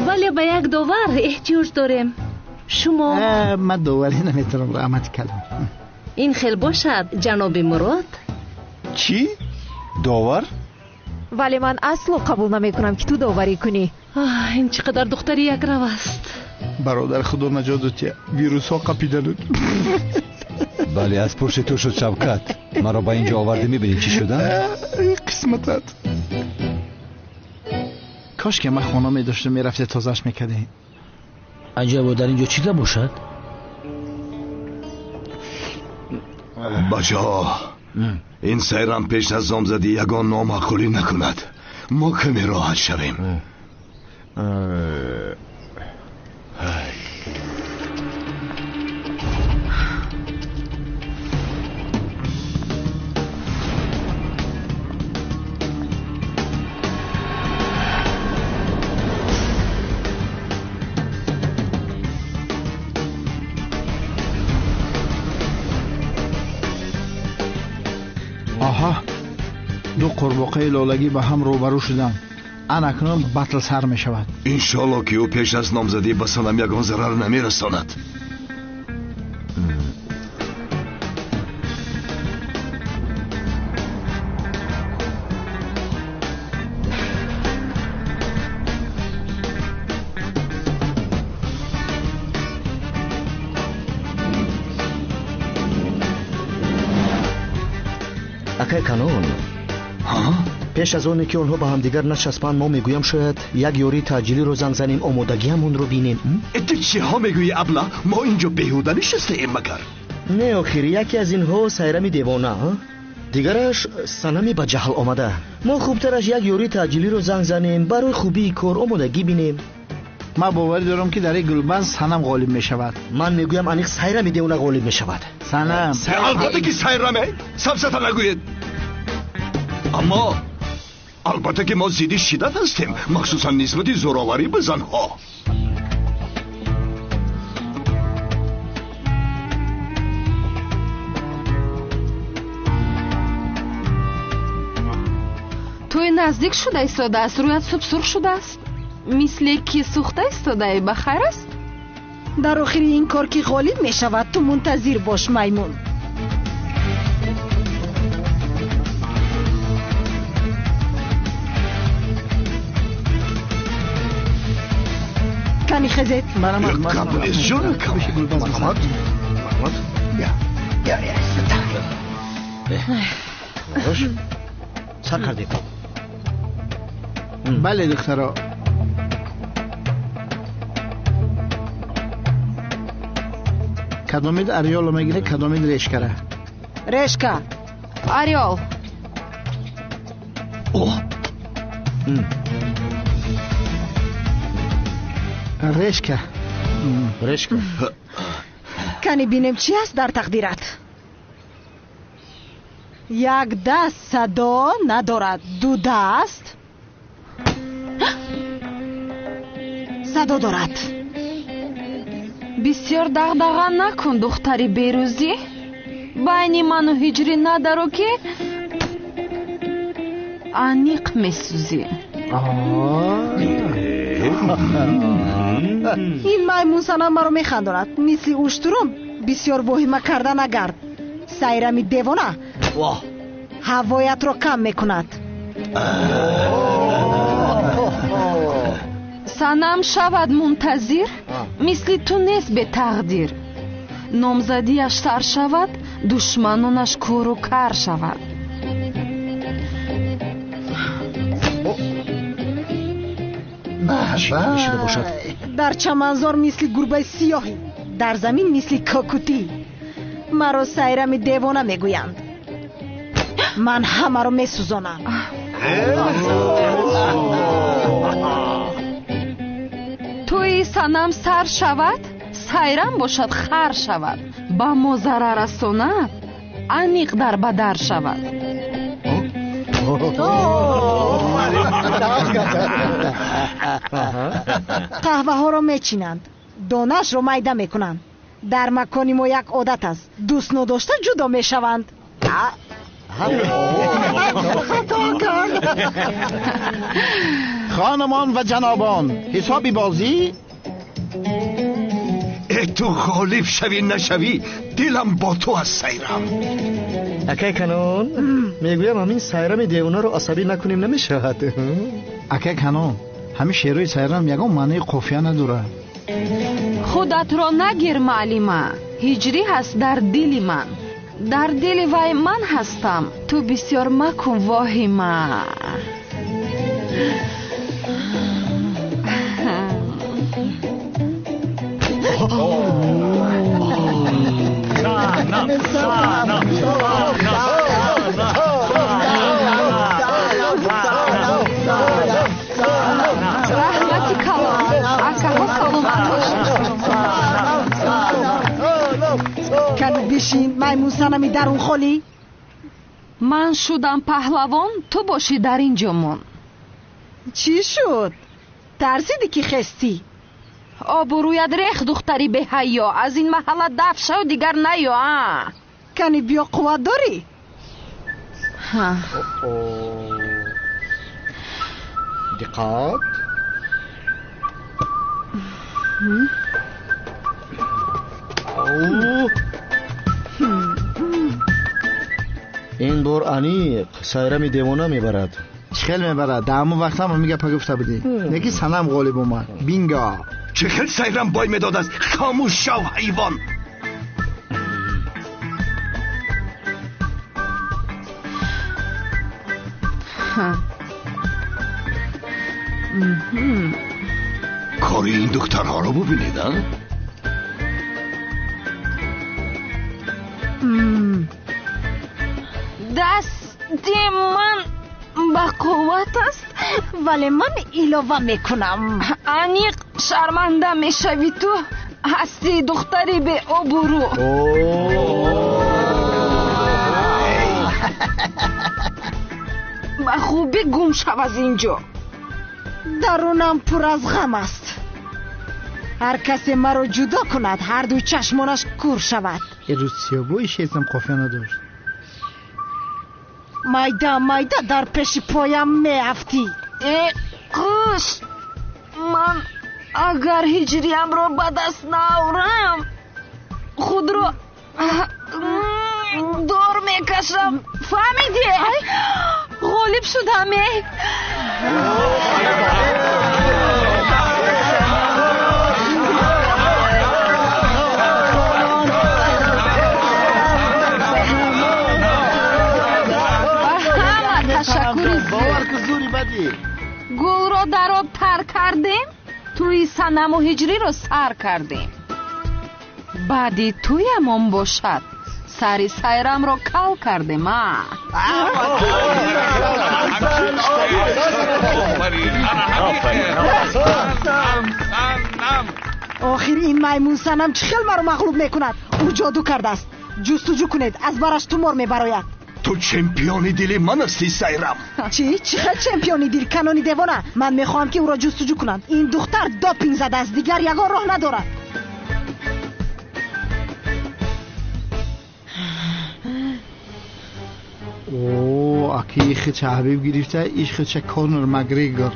ولی به یک داور احتیاج داریم. شما من داوری نمیتونم رحمت کردم. این خیلی باشد جناب مراد. چی؟ داور؟ ولی من اصلا قبول نمیکنم که تو داوری کنی. این چقدر دختری یک رو است. برادر خدا نجات داد. ویروس ها قپیدن. بله از پشت تو شد شبکت. مرا با اینجا آورده میبینی چی شدن؟ قسمتت. کاش که من خانه میداشته میرفته تازش میکرده. عجب در اینجا چی باشد؟ بچه این سیرم پیش از نامزدی یگان نامعقولی نکند. ما کمی راحت شویم. آها دو قورباغه لالگی به هم روبرو شدن. اکنون بطل سر می شود. انشالله که او پیش از نامزدی به سنم یگان ضرر نمی رساند. اکای کانون پیش از اونه که اونها با هم دیگر نچسبن ما میگویم شاید یک یوری تاجیلی رو زنگ زنیم آمادگیمون رو بینیم. تو چی ها میگویی ابله؟ ما اینجا بیهوده نشسته ایم مگر؟ نه آخر یکی از اینها سیرمی دیوانه دیگرش سنمی با جهل آمده. ما خوبترش یک یوری تاجیلی رو زنگ زنیم برای خوبی کار آمادگی بینیم. من باوری دارم که در این گلبن سنم غالب می شود. من میگویم انیق سیرمی دیوانه غالب می شود. سنم البته که سیرمه سبزتا نگوید. اما البته که ما زیدی شدت هستیم مخصوصا نسبت زوراوری به زنها. توی نزدیک شده ایستاده است. رویت صبح سرخ شده است مثل که سوخته ایستاده. بخیر است؟ در آخر این کار که غالب می شود تو منتظر باش میمون. کمی خزید قبل جون محمد یا سر کردیم. بله دخترا کدامید اریال رو میگیره کدامید ریشکره؟ ریشکه اریال. ریشکه کنی بینیم چی است در تقدیرت. یک دست صدا ندارد، دو دست صدا دارد. بسیار دغدغه نکن دختری بیروزی. байни ману ҳиҷрӣ надаро ки аниқ месӯзӣ. ин маймунсанам маро механдонад. мисли уштурум бисёр воҳима карда нагард. сайрами девона ҳавоятро кам мекунад. санам шавад мунтазир, мисли ту нест бетақдир. номзадиаш сар шавад, душманонаш кору кар шавад. дар чаманзор мисли гурбаи сиёҳӣ, дар замин мисли кокутӣ. маро сайрами девона мегӯянд. ман ҳамаро месӯзонам. тӯи санам сар шавад, сайрам бошад хар шавад. ба мо зарар расонад, аниқ дар бадар шавад. қаҳваҳоро мечинанд, донаашро майда мекунанд. дар макони мо як одат аст, дӯст нодошта ҷудо мешаванд. خانمان و جنابان، حسابی بازی؟ تو غالب شوی نشوی دلم با تو از سیرم. اکای کنون میگویم همین سیرم دیونا رو عصبی نکنیم نمیشود. اکای کنون همین شعرهای سیرم یکم معنی قافیه نداره. خودت را نگیر معلمه، هجری هست در دل من. در دل وی من هستم، تو بسیار مکن واهمه. رحمتی کلام اکاها سلامت باشید. کنو بشین مایمون سنمی درون خالی. من شدم پهلوان، تو باشی در اینجامون. چی شد؟ ترسیدی که خستی؟ آبرویت ریخ دختری به حیا. از این محله دفع شو دیگر نیا. کنی بیا قوت داری؟ دقت. این بار انیق سایرمی دیوانه میبرد. چخیل میبرد؟ در همون وقت هم میگه پا گفته بودی نکی سنم غالب اومد. بینگا چخیل سایرم بای میداد است. خاموش شو حیوان. کاری این دخترها رو ببینید ها؟ دستی من با قوت است ولی من ایلوه میکنم. انیق شرمنده میشوی. تو هستی دختری به آبرو. با خوبی گم شو از اینجا. درونم پر از غم است. هر کسی مرا جدا کند هر دو چشمانش کور شود. یه روز سیابوی شیزم قافیه نداشت. مایده در پیش پایم میافتی. قش من اگر هجریم را به دست ناورم خود را دور میکشم. فهمیدی؟ غالب شدم. گل را در آب تر کردیم، توی صنم و هجری را سر کردیم. بعدی توی امام باشد سری سیرم را کل کردیم. آخر این میمون صنم چه خیلی مرا مغلوب میکند. او جادو کرده است. جستجو کنید از برش تومار میبراید. تو چمپیونی دلی من هستی سایرام. چی؟ چقدر چمپیونی دل کانونی دیوانه؟ من میخوام که او را جستجو کنند. این دختر دوپینگ زده است، دیگر یگان راه ندارد. اوه اکی خیچه حبیب گرفته، ایش خیچه کانر مگریگر.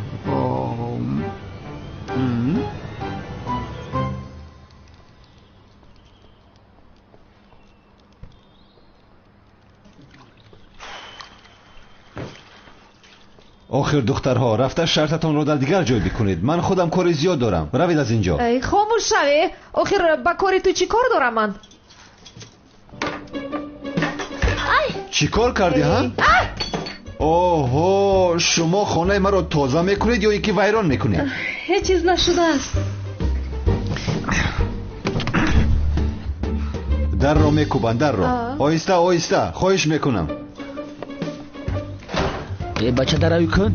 آخر دخترها رفته شرطتان را در دیگر جای بکنید. من خودم کار زیاد دارم. روید از اینجا. ای خاموش شوی. آخر با کاری تو چی کار دارم من؟ چی کار کردی ها؟ اوه شما خانه مرا تازه میکنید یا اینکه ویران میکنید؟ هیچ چیز نشده است. در را میکوبند، در را. آهسته آهسته خواهش میکنم. ای بچه دراوی کن.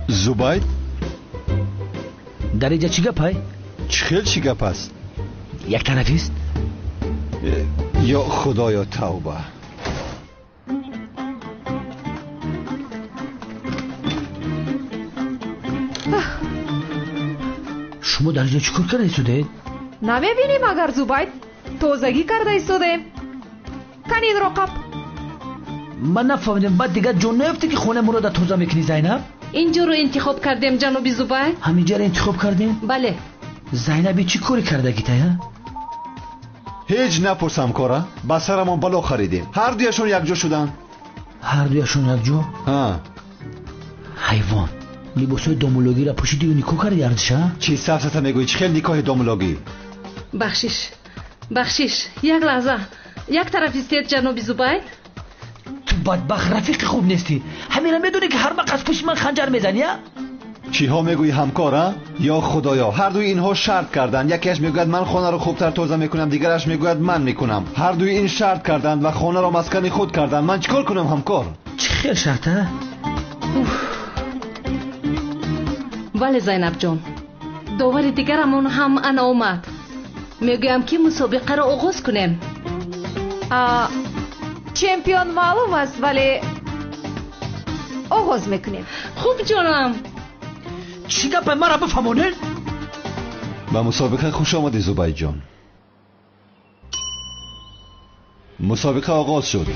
زبید در اینجا چی گپ های؟ خیلی چی گپ است؟ یک طرفی است؟ یا خدایا توبه. شما در اینجا چیکار کرده ایستادید؟ نمیبینیم اگر زوبید تازگی کرده ایستاده. کنین رقب. من نفهمیدم. بعد دیگه جون نیفته که خونه مرا تازه میکنی زینب؟ اینجا رو انتخاب کردیم جناب زبید. همینجا رو انتخاب کردیم؟ بله. زینبی چی کاری کرده گیتای ها؟ هیچ نپرسم کارا. با سرمون بلا خریدیم. هر دویشون یک جا شدن. هر دویشون یک جا؟ ها. حیوان لباسای دامولوگی را پوشیدی و نیکو کردی اردش ها؟ چی سفسته میگویی؟ چه خیلی نیکاه دامولوگی؟ بخشش یک لحظه. یک طرف استید جناب زبید. تو بدبخت رفیق خوب نیستی. همین را میدونی که هر وقت از پشت من خنجر میزنی ها؟ چی ها میگویی همکارا؟ یا خدایا هر دوی اینها شرط کردند. یکیش میگوید من خانه رو خوبتر تازه میکنم، دیگرش میگوید من میکنم. هر دوی این شرط کردند و خانه را مسکن خود کردند. من چیکار کنم همکار؟ چه خیلی شرطه؟ بله زینب جان. داور دیگرمون هم انا اومد. میگویم که مسابقه را آغاز کنیم. چمپیون معلوم است ولی آغاز میکنیم. خوب جانم. چی گپ مرا بفهمونید؟ با مسابقه خوش آمدی زبید جان. مسابقه آغاز شد.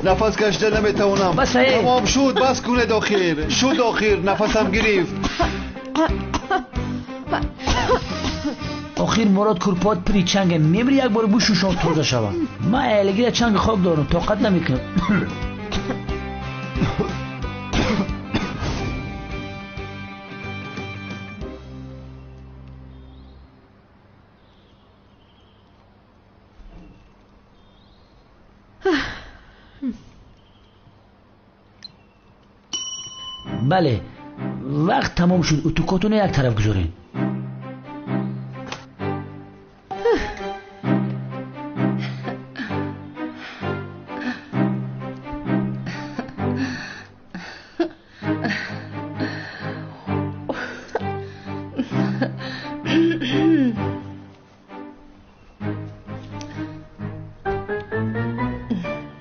نفس کشیده نمیتونم. تمام شد. بس کنید آخر. شد آخر. نفسم گرفت. آخر مراد کرپات پری چنگ میبری یک بار بوشو شما تازه شوم. من ایلگی چنگ خواب دارم. طاقت نمیکنم. بله وقت تمام شد. اتوکاتون یک طرف گذارین.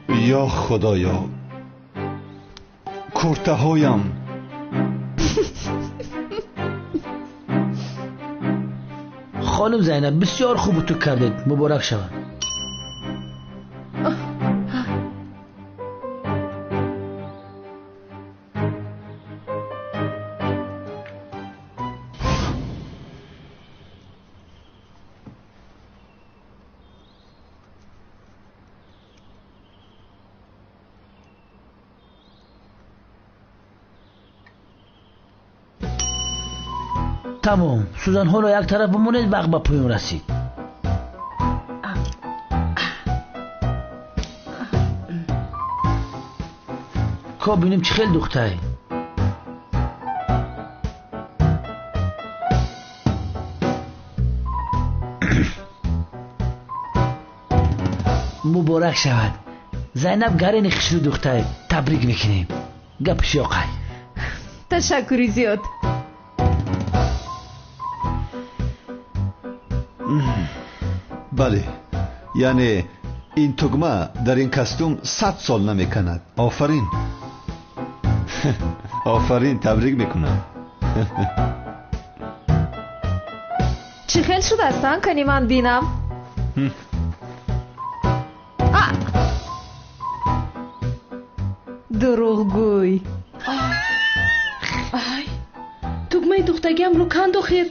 یا خدایا کرته هایم. خانم زینب بسیار خوب تو کردید. مبارک شود. تمام. سوزن ها را یک طرف بمونید. وقت با پایان رسید. که بینیم چه خیلی دختری. مبارک شود. زینب گرین خشلو دختری. تبریک میکنیم. گپشی آقای. تشکری زیاد. بله، یعنی این تگمه در این کاستوم 100 سال نمیکند. آفرین. آفرین، تبریک میکنم. چی خیل شده هستن کنی من بینم؟ دروغگوی. آی تگمه دختگیم رو کند آخر.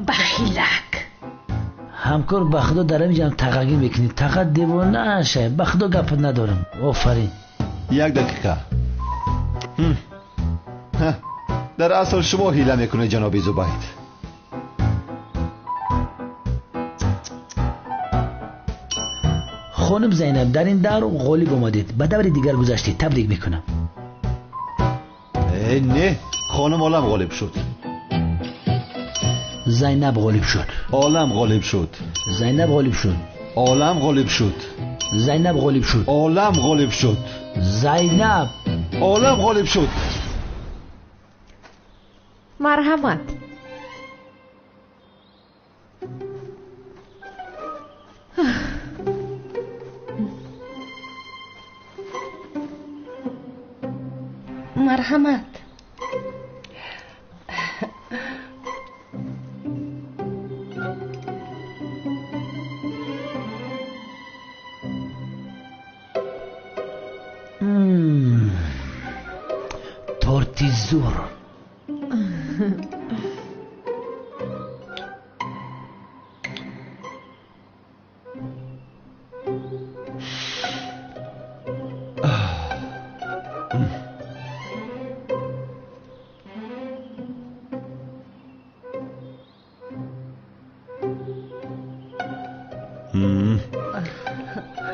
بخیلک. همکار بخدا دارم میگم تقاگی میکنی. تقا دیوانه شه. بخدا گپ ندارم. آفرین. یک دقیقه. در اصل شما حیله میکنه جناب زبید. خانم زینب در این دور غالب اومدید. به دور دیگر گذشتید. تبریک میکنم. نه، خانم عالم غالب شد. زینب غالب شد. عالم غالب شد. زینب غالب شد. عالم غالب شد. زینب غالب شد. عالم غالب شد. زینب عالم غالب شد. مرحمت. مرحمت. تورتی زور.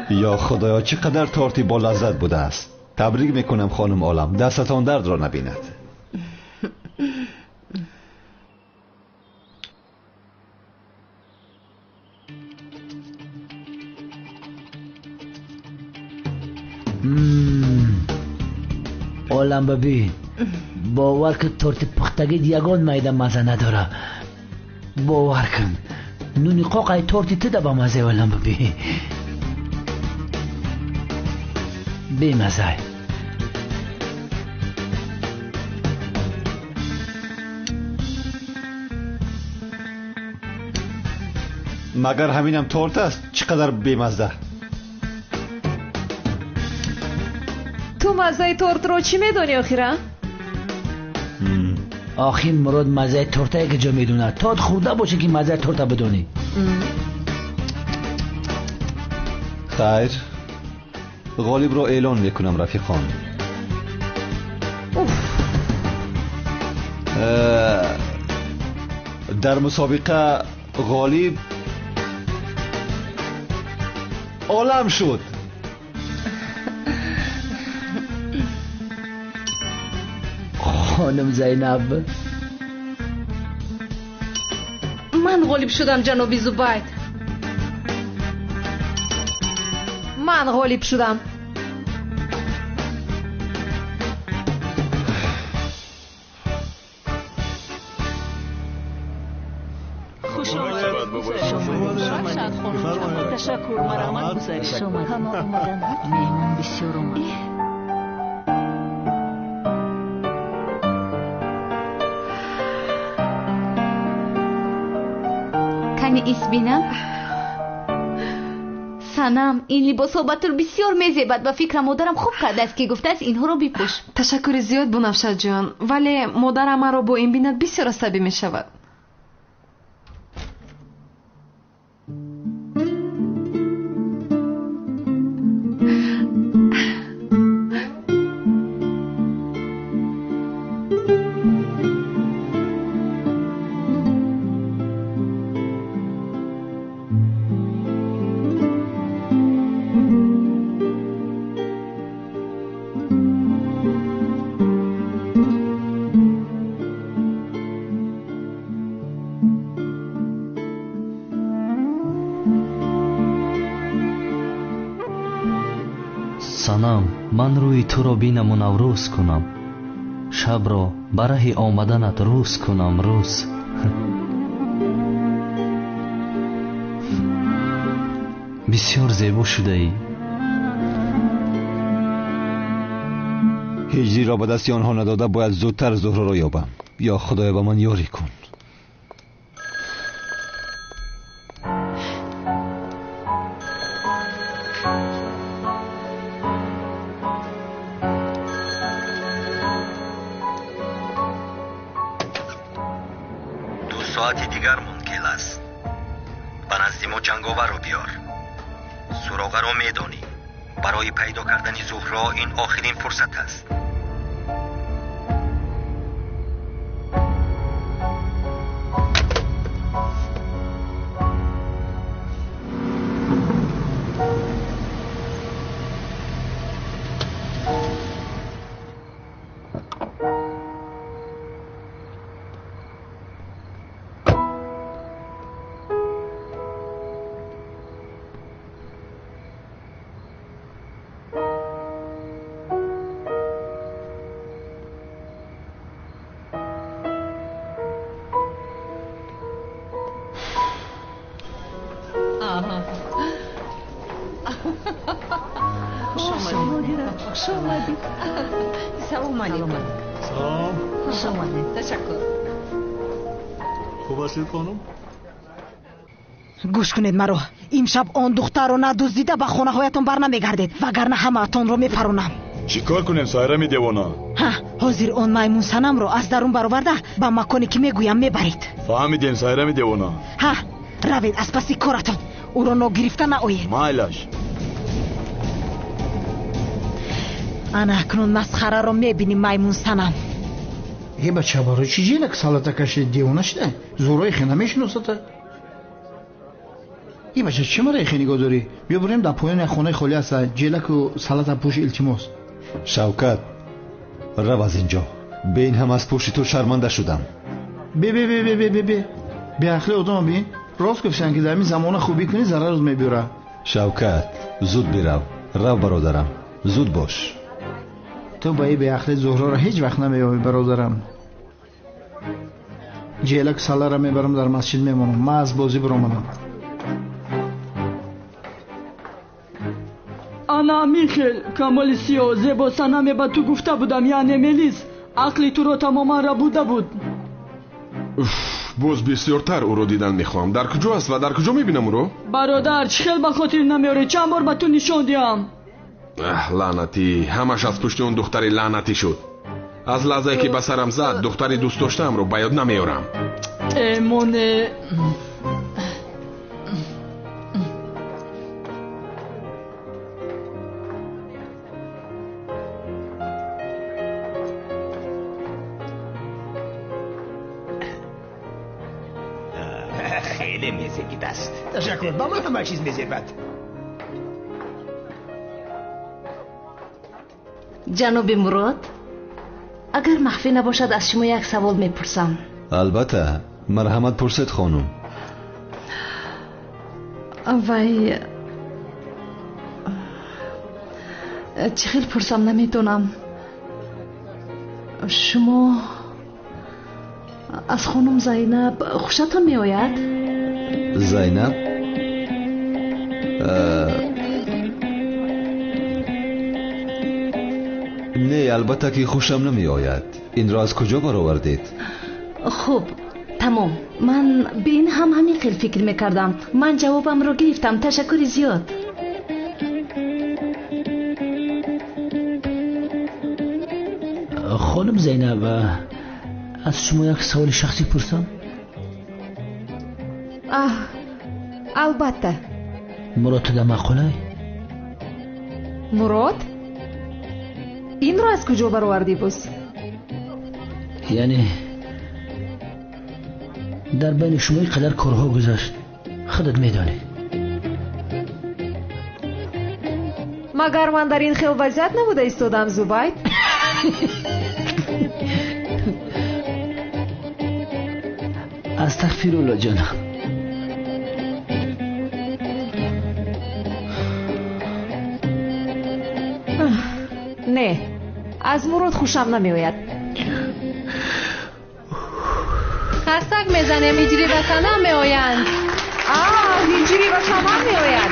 یا خدایا چقدر تارتی با لذت بوده است. تبریک میکنم خانم عالم. دستتان درد را نبیند. عالم ببین، باور کن تورت پختگی یگان میده مزه نداره. باور کن نونی قاقای تورتی تده با مزه. عالم ببین بی مزه. مگر همینم تورت است؟ چقدر بیمزه. تو مزه تورت رو چی میدونی آخیره؟ آخی مراد مزه تورته که جا میدونه. تات خورده باشه که مزه تورته بدونی. خیر، غالب را اعلان میکنم رفیقان. در مسابقه غالب عالم شد. خانم زینب. من غالب شدم جناب زبید. من غالب شدم. خوش آمد شما. تشکر. مرحمت گذارید. شما همه اومدن. مهمان بسیار اومد. کمی ایس بینم. سنم این لباس ها بطور بسیار میزیبد و فکر مادرم خوب کرده است که گفته است اینها رو بپوش. تشکر زیاد بنفشه جان، ولی مادرم مرا با این بیند بسیار عصبی می شود. санам, ман рӯи туро бинаму наврӯз кунам, шабро ба раҳи омаданат рӯз кунам рӯз. بسیار زیبا شده ای. هجری را به دست آنها نداده باید زودتر زهره را یابم. یا خدایا به من یاری کن. ساعتی دیگر منکل است. به نزد ما جنگاور رو بیار. سراغه رو میدانی. برای پیدا کردن زهره این آخرین فرصت است. سلام علیکم. سلام. خوش آمدید. تشکر. خوب هستید خانم؟ گوش کنید مرا. امشب آن دختر رو ندزدیده به خانه هایتون بر نمیگردید وگرنه همه‌تون رو میپرونم. چیکار کنیم سایرمی دیوانا؟ حاضر آن میمون صنم رو از درون برآورده به مکانی که میگویم میبرید. فهمیدین سایرمی دیوانا؟ روید از پس کارتون. او رو نگرفته نآیید. مایلش. انا اکنون مسخره رو میبینیم میمون صنم. ای بچه برای چی جیلک سالتا کشید دیوانه شده؟ زورای خیلی نمیشناسته؟ ای بچه چه مرای خیلی نگاه داری؟ بیا بریم در پایان خونه خالی هست جیلک و سالتا پوش التماس. شوکت رو از اینجا. به این هم از پشت تو شرمنده شدم. به اخلی آدم بین راست گفتن که در این زمان خوبی کنی ضرر روز میبیره. شوکت زود برو. رو برادرم زود باش. تو با ای به اخلی زهره را هیچ وقت نمیابی برادرم. جیلک ساله را میبرم در مسجد میمونم. من از بازی برامدم. انا میخیل کمال سیاه زیبا سنمه به تو گفته بودم یعنی ملیس عقلی تو رو تماما را بوده بود. باز بسیارتر او رو دیدن میخوام. در کجا است و در کجا میبینم او رو؟ برادر چه خیل به خاطر نمیاره. چند بار به تو نشان دیم. لعنتی همش از پشت اون دختری لعنتی شد. از لحظه که به سرم زد دختری دوست داشتم رو بیاد نمیارم. ایمونه خیلی میزگید است. تشکر. با من همه چیز میزیبد. جناب مراد اگر مخفی نباشد از شما یک سوال میپرسم. البته مرحمت پرسید خانم. وای چه خیلی پرسم نمیدونم. شما از خانم زینب خوشتون میآید؟ زینب؟ نه البته که خوشم نمی آید. این را از کجا برآوردید؟ خب تمام. من به این همین خیلی فکر میکردم. من جوابم رو گرفتم. تشکر زیاد. خانم زینب از شما یک سوال شخصی پرسم؟ البته. مراد در مقاله؟ مراد؟ این رو از کجا برآوردی بس؟ یعنی در بین شما اینقدر کارها گذشت خودت میدانی. مگر من در این خیل وضعیت نبوده ایستادم زبید؟ استغفرالله جانم. نه از مراد خوشم نمیآید. خستک میزنه میجری بسنه میآیند. هیجری و تمام میآید.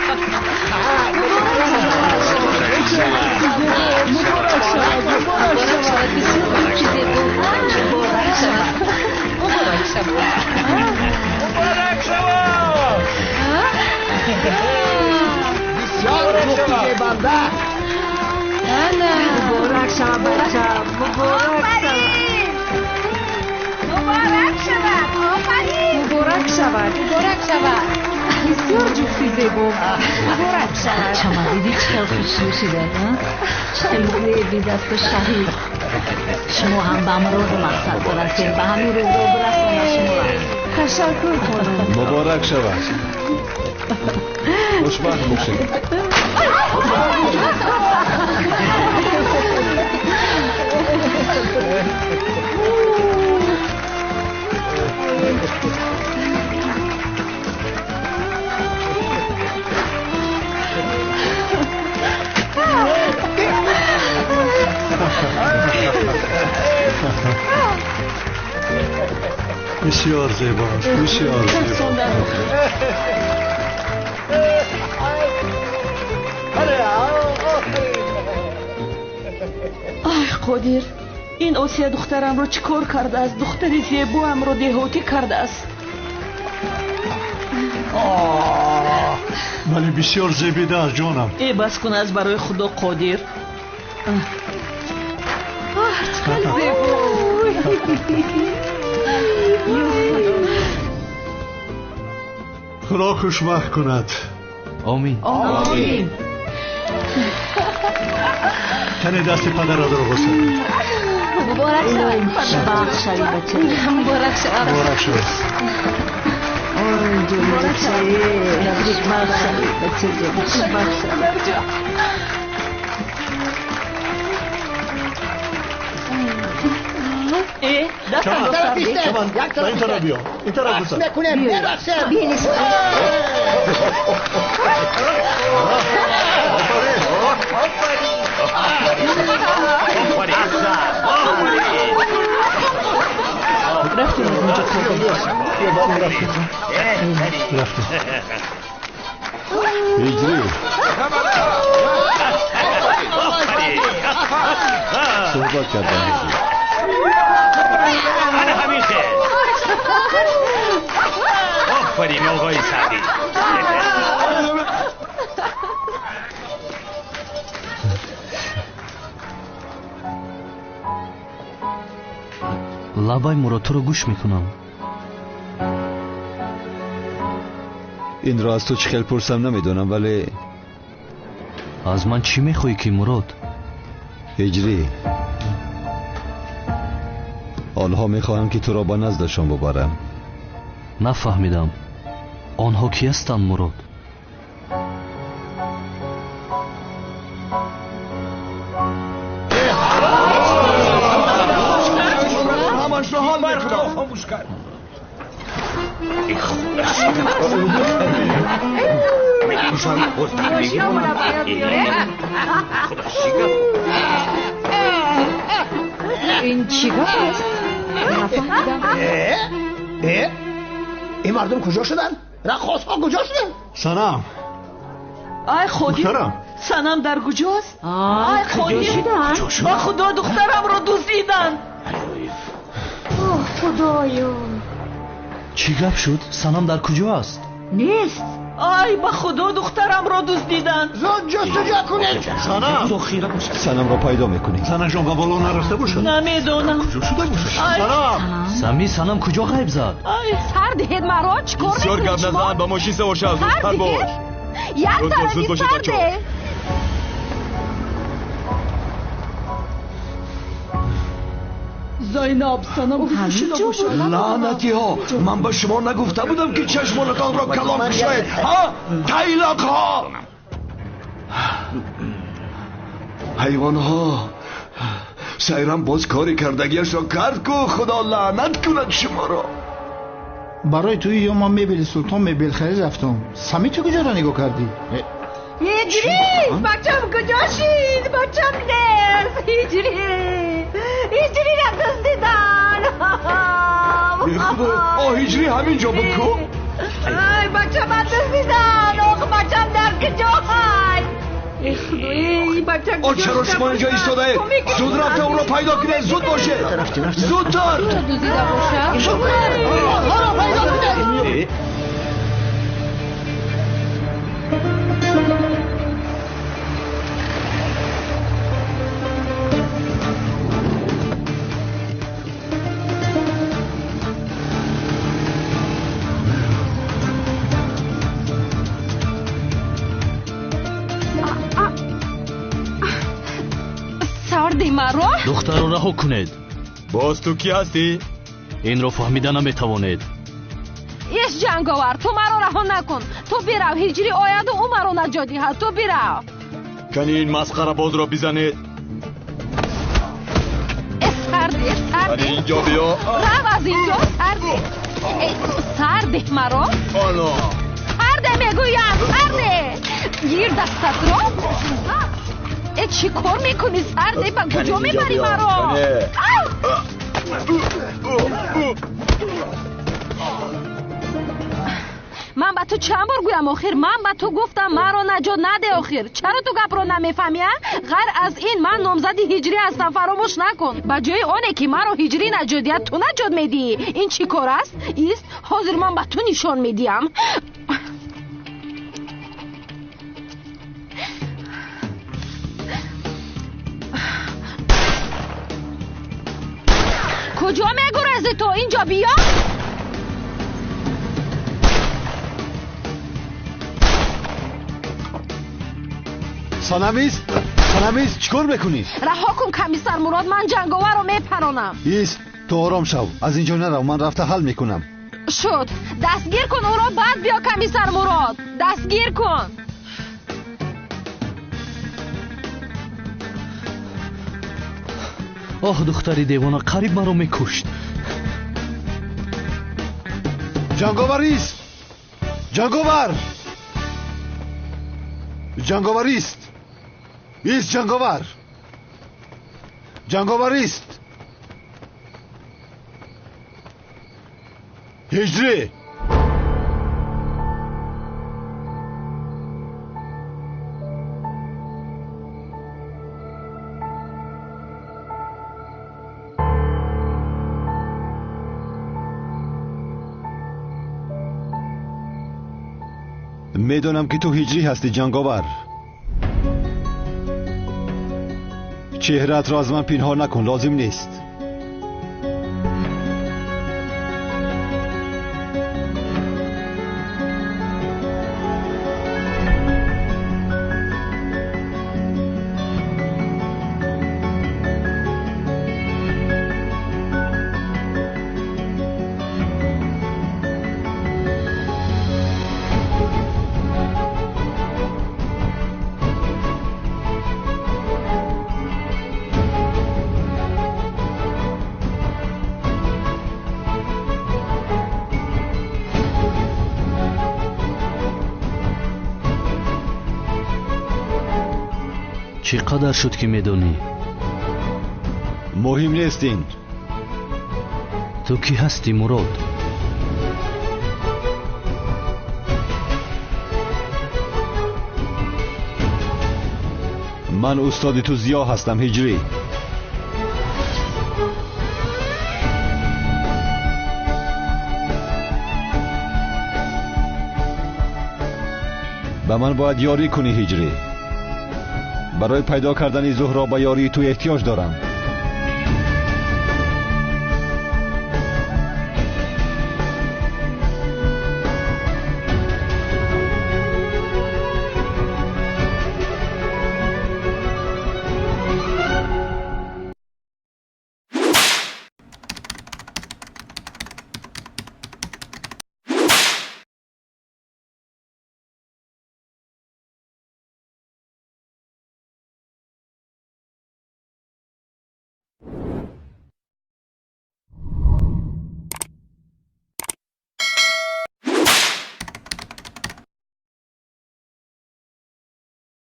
بسیار مفتی بنده. مبارک شود بچه، مبارک شود. مبارک شود. بسیار جفتی زیبا. مبارک شود. شما دیدی چه خوشی شده؟ چه موقعی دست شهید. شما هم به امروز مقصد برسید. به همین روز رو برسید شما. تشکر کنم. مبارک شود. خوشبخت باشید. بسیار زیباست، بسیار زیبا. آی قدیر، این آسیا دخترم رو چیکار کرده است؟ دختری زیبا هم رو دهاتی کرده است. ولی بسیار زیبیده است جانم. ای بس کن از برای خدا قدیر. چقدر زیبا. خدا خوشبخت کند. آمین. آمین. تنه دست پدر را در غسل. مبارک شوید. خوشبخت شوید بچه. مبارک شوید. مبارک شوید. مبارک شوید. خوشبخت شوید بچه. خوشبخت شوید. دست چمان این طرف بیا. این طرف بسن. رفتیم از اینجا رفتیم. هجری صحبت کردن هجری. همین خیلی. آفرین آقای سعدی. лабай мурод туро гӯш мекунам. این را از تو چه خیلی پرسم نمیدونم ولی аз ман чӣ мехоҳӣ ки мурод؟ هجری آنها میخواهند که تو را با نزدشان ببرم. нафаҳмидам. онҳо ки ҳастанд мурод? همش را حال میکنم. خاموش کرد. میکوشم باز تحمیلی کنم. این چی گفت؟ نفهمیدم. این مردم کجا شدن؟ رقاص ها کجا شدن؟ سنم. آی خودی سنم در کجاست؟ آی خودی با خدا دخترم رو دزدیدن. خدایا چی گپ شد؟ سنم در کجا است؟ نیست. آی با خدا دخترم رو دزدیدن. زود جستجو کنید. سنم را پیدا میکنی. سنم جان به بالا نرفته باشد. نمیدونم کجا شده باشد. سنم سمی سنم کجا غیب زد؟ سر دهید مرا چکار بسیار گرد نزن با ماشین سوار شد. زودتر باش. یک طرفی سر ده. زینب سنم لعنتی ها، من به شما نگفته بودم که چشمانتان را کلام کشید. ها تیلق ها، حیوان ها. سیرم باز کاری کردگیش را کرد که خدا لعنت کند شما را. برای توی یا من میبیل سلطان میبیل خیلی رفتم. سمی تو کجا را نگاه کردی؟ هجری بچم کجا شید؟ بچم نیست. هجری را دزدیدن. ای خدا، هجری همینجا بکو. ای بچه من رسیدن. آخ بچم در کجا های؟ ای بچه آن چرا شما اینجا ایستاده؟ زود رفته اون رو پیدا کنه. زود باشه. زودتر. دوزیده باشه. آن رو پیدا کنه. مرا دختر رو رها کنید. باز تو کی هستی؟ این رو فهمیده نمیتوانید. ایش جنگاور تو مرا رها نکن. تو بیرو هجری آید و او مرا نجادی ها. تو بیرو. کنی این مسخره باز را بزنید. سرده اینجا بیا. رو از اینجا سرده. سرده مرا. آنا سرده میگویم. سرده گیر دستت رو. چی کار میکنی سرده؟ با کجا میبری مرا؟ من با تو چند بار گویم آخر؟ من با تو گفتم مرا نجات نده آخر. چرا تو گپ رو نمیفهمی؟ غیر از این من نامزد هجری هستم. فراموش نکن. با جای آنه که مرا هجری نجادیت تو نجات میدی. این چی کار است؟ ایست حاضر من با تو نشان میدیم. کجا میگرزی تو؟ اینجا بیا. سانامیز چیکار میکنی؟ رها کن کمیسر مراد. من جنگاور رو میپرانم. ایست تو آرام شو. از اینجا نرو. من رفته حل میکنم. شد دستگیر کن او را. بعد بیا کمیسر مراد. دستگیر کن. آه دختری دیوانه قریب مرا میکشت. جنگاور ایست. جنگاور ایست. ایست جنگاور ایست. هجری میدونم که تو هجری هستی جنگاور. چهرت را از من پنهان نکن. لازم نیست. چقدر شد که میدونی؟ مهم نیست. این تو کی هستی مراد؟ من استاد تو زیا هستم هجری. به من باید یاری کنی هجری. برای پیدا کردن زهرا به یاری تو احتیاج دارم.